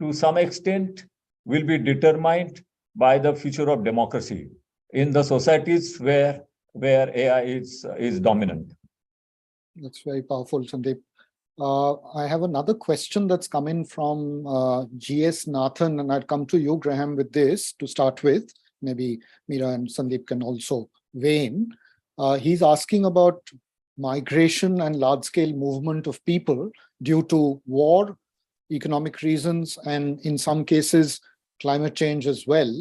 to some extent, will be determined by the future of democracy in the societies where AI is dominant. That's very powerful, Sundeep. I have another question that's come in from GS Nathan, and I'd come to you, Graham, with this to start with. Maybe Meera and Sundeep can also weigh in. He's asking about migration and large-scale movement of people due to war, economic reasons, and in some cases, climate change as well,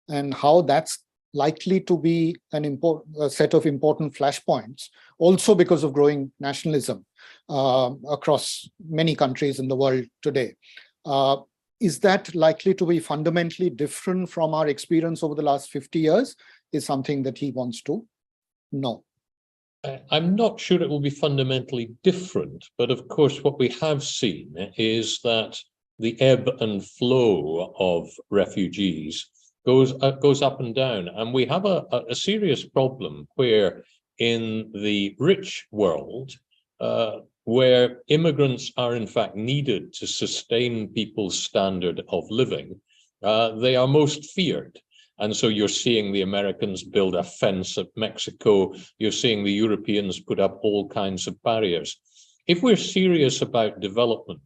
and how that's likely to be a set of important flashpoints, also because of growing nationalism across many countries in the world today. Is that likely to be fundamentally different from our experience over the last 50 years? Is something that he wants to know. I'm not sure it will be fundamentally different, but of course what we have seen is that the ebb and flow of refugees goes up and down, and we have a serious problem where in the rich world, where immigrants are in fact needed to sustain people's standard of living, they are most feared. And so you're seeing the Americans build a fence at Mexico, you're seeing the Europeans put up all kinds of barriers. If we're serious about development,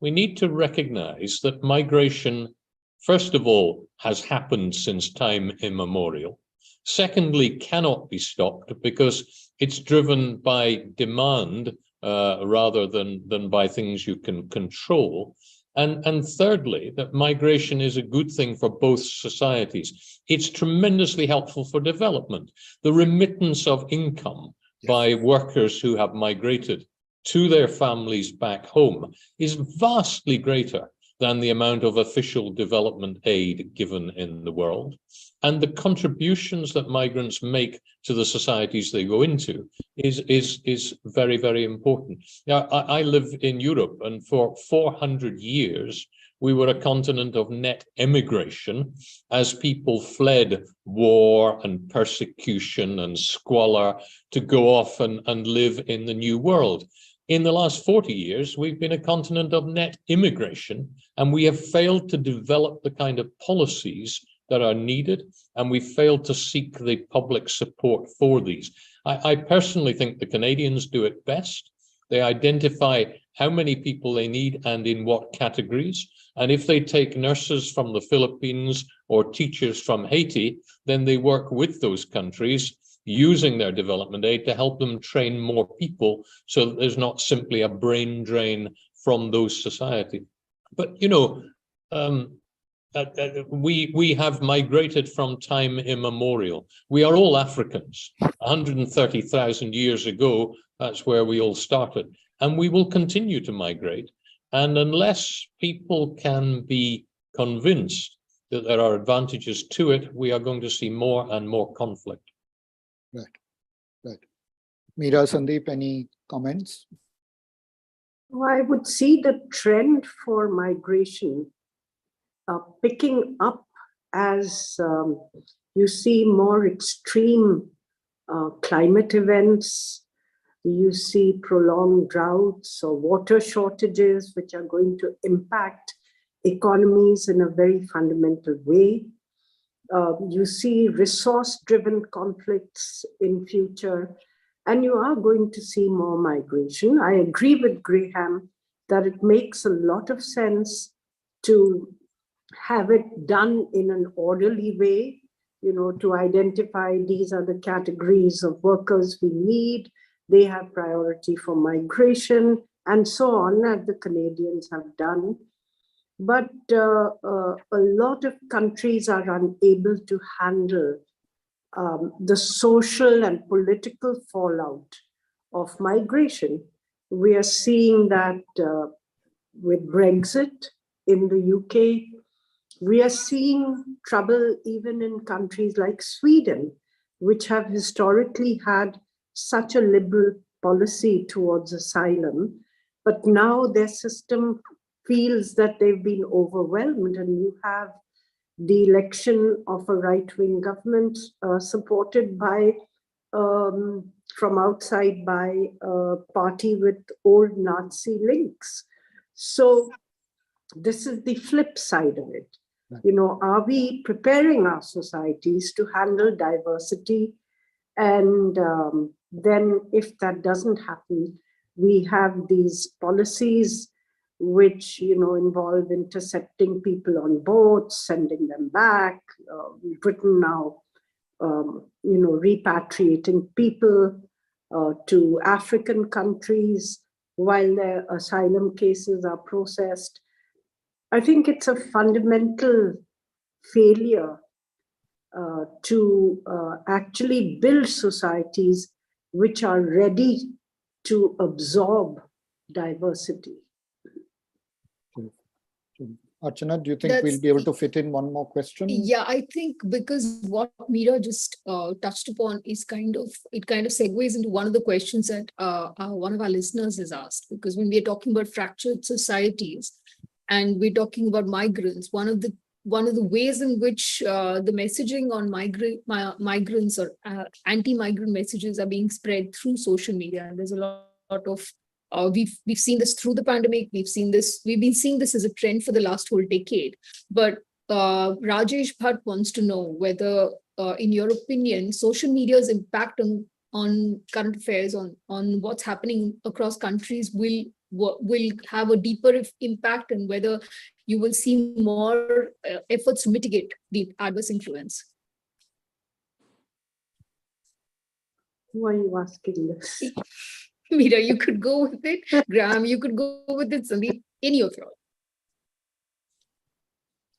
we need to recognize that migration, first of all, has happened since time immemorial. Secondly, cannot be stopped because it's driven by demand rather than by things you can control. And thirdly, that migration is a good thing for both societies. It's tremendously helpful for development. The remittance of income by workers who have migrated to their families back home is vastly greater than the amount of official development aid given in the world. And the contributions that migrants make to the societies they go into is very, very important. Now, I live in Europe, and for 400 years, we were a continent of net emigration as people fled war and persecution and squalor to go off and live in the new world. In the last 40 years, we've been a continent of net immigration, and we have failed to develop the kind of policies that are needed, and we failed to seek the public support for these. I personally think the Canadians do it best. They identify how many people they need and in what categories. And if they take nurses from the Philippines or teachers from Haiti, then they work with those countries using their development aid to help them train more people so that there's not simply a brain drain from those societies. But, you know, we have migrated from time immemorial. We are all Africans. 130,000 years ago, that's where we all started. And we will continue to migrate. And unless people can be convinced that there are advantages to it, we are going to see more and more conflict. Right. Meera, Sundeep, any comments? Well, I would see the trend for migration picking up as you see more extreme climate events, you see prolonged droughts or water shortages, which are going to impact economies in a very fundamental way. You see resource-driven conflicts in future, and you are going to see more migration. I agree with Graham that it makes a lot of sense to have it done in an orderly way, you know, to identify these are the categories of workers we need, they have priority for migration, and so on, as the Canadians have done. But a lot of countries are unable to handle the social and political fallout of migration. We are seeing that with Brexit in the UK. We are seeing trouble even in countries like Sweden, which have historically had such a liberal policy towards asylum, but now their system feels that they've been overwhelmed, and you have the election of a right-wing government supported by, from outside, by a party with old Nazi links. So this is the flip side of it. You know, are we preparing our societies to handle diversity? And then if that doesn't happen, we have these policies which, you know, involve intercepting people on boats, sending them back. Britain now, you know, repatriating people to African countries while their asylum cases are processed. I think it's a fundamental failure to actually build societies which are ready to absorb diversity. Archana, do you think we'll be able to fit in one more question? Yeah, I think because what Meera just touched upon is kind of segues into one of the questions that one of our listeners has asked. Because when we are talking about fractured societies and we're talking about migrants, one of the ways in which the messaging on migrants or anti-migrant messages are being spread through social media, and there's a lot of we've seen this through the pandemic. We've been seeing this as a trend for the last whole decade. But Rajesh Bhatt wants to know whether, in your opinion, social media's impact on current affairs, on what's happening across countries will have a deeper impact, and whether you will see more efforts to mitigate the adverse influence. Why are you asking this? Meera, you could go with it. Graham, you could go with it. Sundeep, any of you all.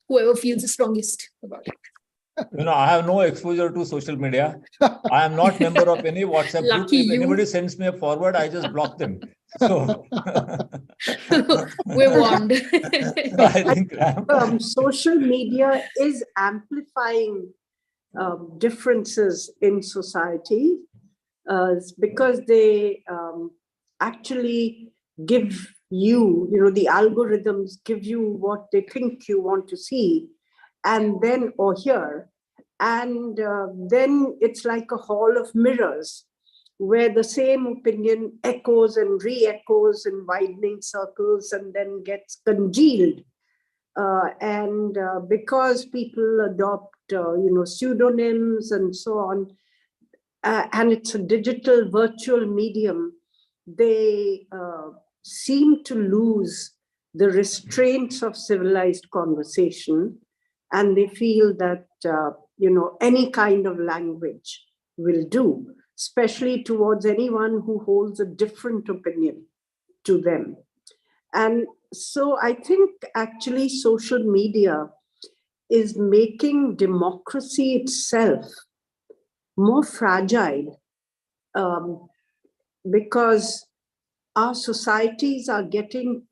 Whoever feels the strongest about it. You know, I have no exposure to social media. I am not member of any WhatsApp group. If anybody sends me a forward, I just block them. So we're warned. I think social media is amplifying differences in society because they actually give you, you know, the algorithms give you what they think you want to see, and then or hear, and then it's like a hall of mirrors where the same opinion echoes and re-echoes in widening circles and then gets congealed. And because people adopt, you know, pseudonyms and so on, and it's a digital virtual medium, they seem to lose the restraints of civilized conversation, and they feel that, you know, any kind of language will do, especially towards anyone who holds a different opinion to them. And so I think actually social media is making democracy itself more fragile, because our societies are getting,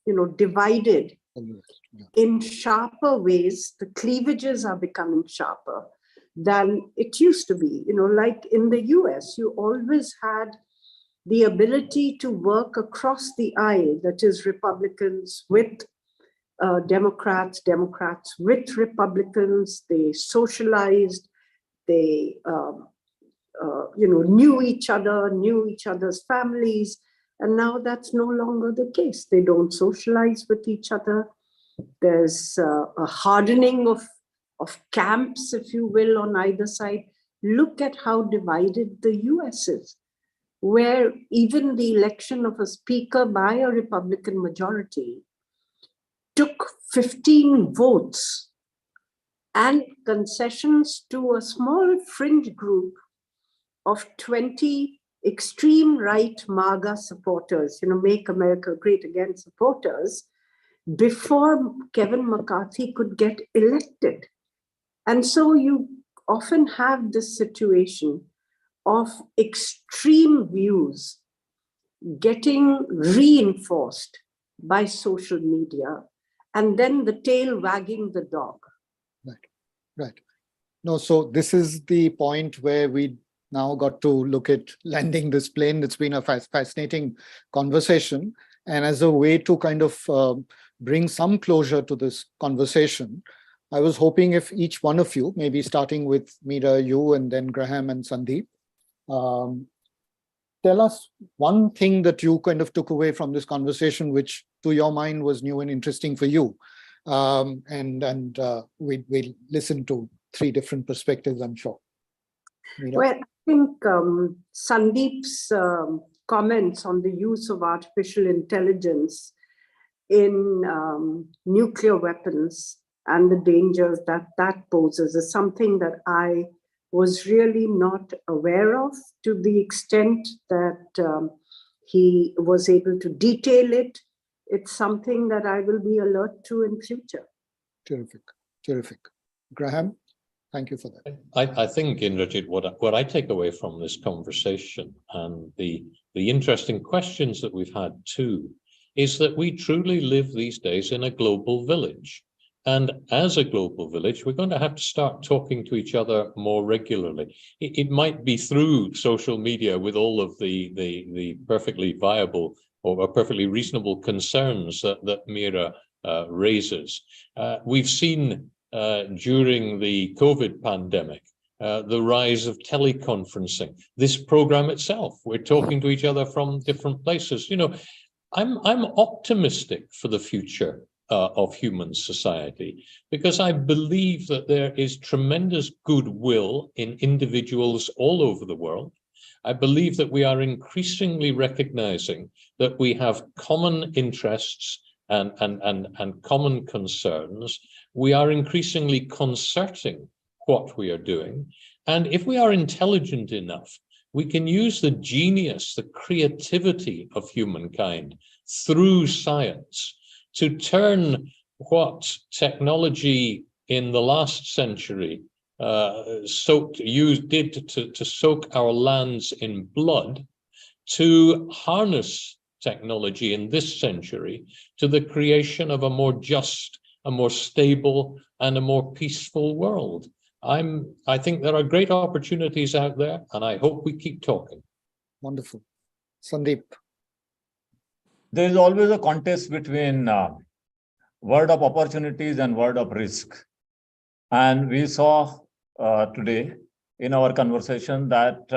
you know, divided in sharper ways. The cleavages are becoming sharper than it used to be. You know, like in the US, you always had the ability to work across the aisle, that is Republicans with Democrats, Democrats with Republicans. They socialized, they you know, knew each other's families, and now that's no longer the case. They don't socialize with each other. There's a hardening of camps, if you will, on either side. Look at how divided the US is, where even the election of a speaker by a Republican majority took 15 votes and concessions to a small fringe group of 20 extreme right MAGA supporters, you know, Make America Great Again supporters, before Kevin McCarthy could get elected. And so you often have this situation of extreme views getting reinforced by social media, and then the tail wagging the dog. Right. No, so this is the point where we now got to look at landing this plane. It's been a fascinating conversation. And as a way to kind of bring some closure to this conversation, I was hoping if each one of you, maybe starting with Meera, you, and then Graham and Sundeep, tell us one thing that you kind of took away from this conversation, which to your mind was new and interesting for you. We'll listen to three different perspectives, I'm sure. Meera? Well, I think Sundeep's comments on the use of artificial intelligence in nuclear weapons and the dangers that that poses is something that I was really not aware of to the extent that he was able to detail it. It's something that I will be alert to in future. Terrific. Graham, thank you for that. I think, Indrajit, what I take away from this conversation and the interesting questions that we've had too, is that we truly live these days in a global village. And as a global village, we're going to have to start talking to each other more regularly. It might be through social media with all of the perfectly viable or perfectly reasonable concerns that Meera raises. We've seen during the COVID pandemic, the rise of teleconferencing. This program itself, we're talking to each other from different places. You know, I'm optimistic for the future of human society, because I believe that there is tremendous goodwill in individuals all over the world. I believe that we are increasingly recognizing that we have common interests and common concerns. We are increasingly concerting what we are doing. And if we are intelligent enough, we can use the genius, the creativity of humankind through science to turn what technology in the last century did to soak our lands in blood, to harness technology in this century to the creation of a more just, a more stable, and a more peaceful world. I think there are great opportunities out there, and I hope we keep talking. Wonderful. Sundeep. There is always a contest between word of opportunities and word of risk. And we saw today in our conversation that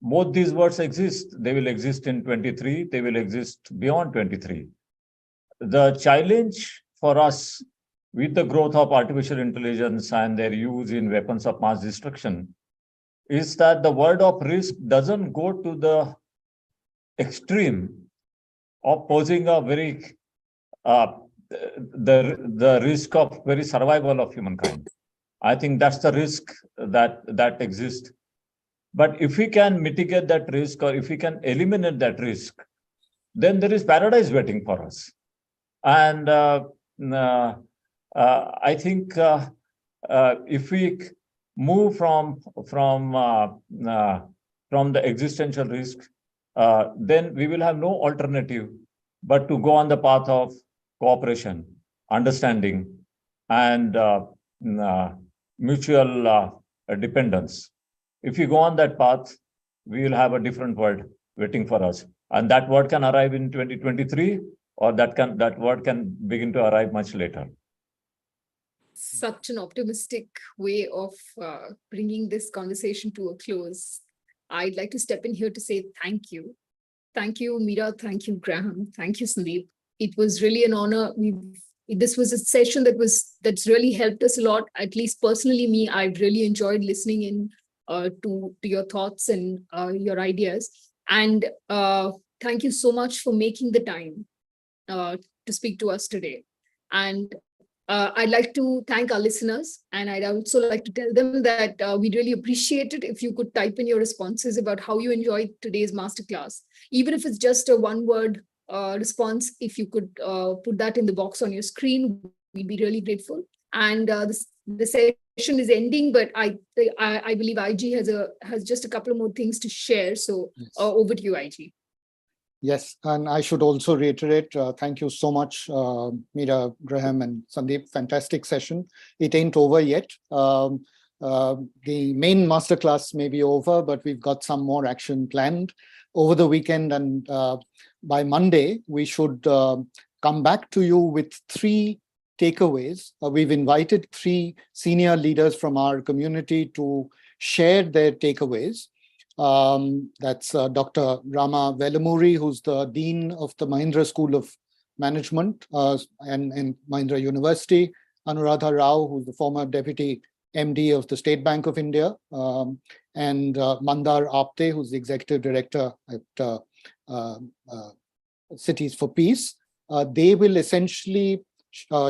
both these words exist. They will exist in 23, they will exist beyond 23. The challenge for us with the growth of artificial intelligence and their use in weapons of mass destruction is that the word of risk doesn't go to the extreme of posing a very the risk of very survival of humankind. I think that's the risk that exists. But if we can mitigate that risk, or if we can eliminate that risk, then there is paradise waiting for us. And I think if we move from the existential risk, then we will have no alternative but to go on the path of cooperation, understanding, and mutual dependence. If we go on that path, we will have a different world waiting for us. And that word can arrive in 2023, or that word can begin to arrive much later. Such an optimistic way of bringing this conversation to a close. I'd like to step in here to say thank you. Thank you, Meera. Thank you, Graham. Thank you, Sundeep. It was really an honor. This was a session that's really helped us a lot. At least personally, me, I've really enjoyed listening in to your thoughts and your ideas. And thank you so much for making the time to speak to us today. And I'd like to thank our listeners, and I'd also like to tell them that we'd really appreciate it if you could type in your responses about how you enjoyed today's masterclass. Even if it's just a one-word response, if you could put that in the box on your screen, we'd be really grateful. And the session is ending, but I believe IG has just a couple of more things to share. So Yes. Over to you, IG. Yes, and I should also reiterate, thank you so much, Meera, Graham, and Sundeep. Fantastic session. It ain't over yet. The main masterclass may be over, but we've got some more action planned over the weekend. And by Monday, we should come back to you with 3 takeaways. We've invited 3 senior leaders from our community to share their takeaways. That's Dr. Rama Velamuri, who's the Dean of the Mahindra School of Management and Mahindra University, Anuradha Rao, who's the former Deputy MD of the State Bank of India, and Mandar Apte, who's the Executive Director at Cities for Peace. They will essentially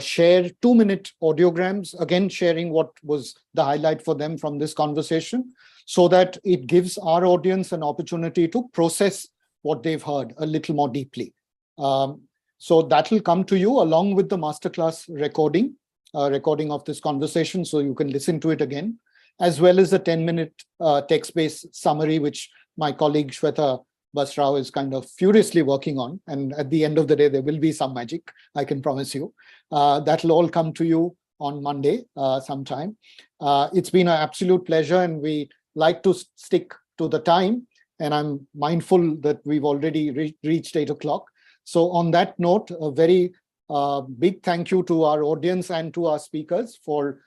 share 2-minute audiograms, again sharing what was the highlight for them from this conversation, so that it gives our audience an opportunity to process what they've heard a little more deeply. So that will come to you along with the masterclass recording of this conversation, so you can listen to it again, as well as the 10-minute text-based summary, which my colleague Shweta Basrao is kind of furiously working on. And at the end of the day, there will be some magic, I can promise you. That will all come to you on Monday sometime. It's been an absolute pleasure, and we like to stick to the time. And I'm mindful that we've already reached 8 o'clock. So on that note, a very big thank you to our audience and to our speakers for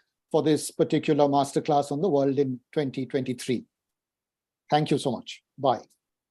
this particular masterclass on the world in 2023. Thank you so much. Bye.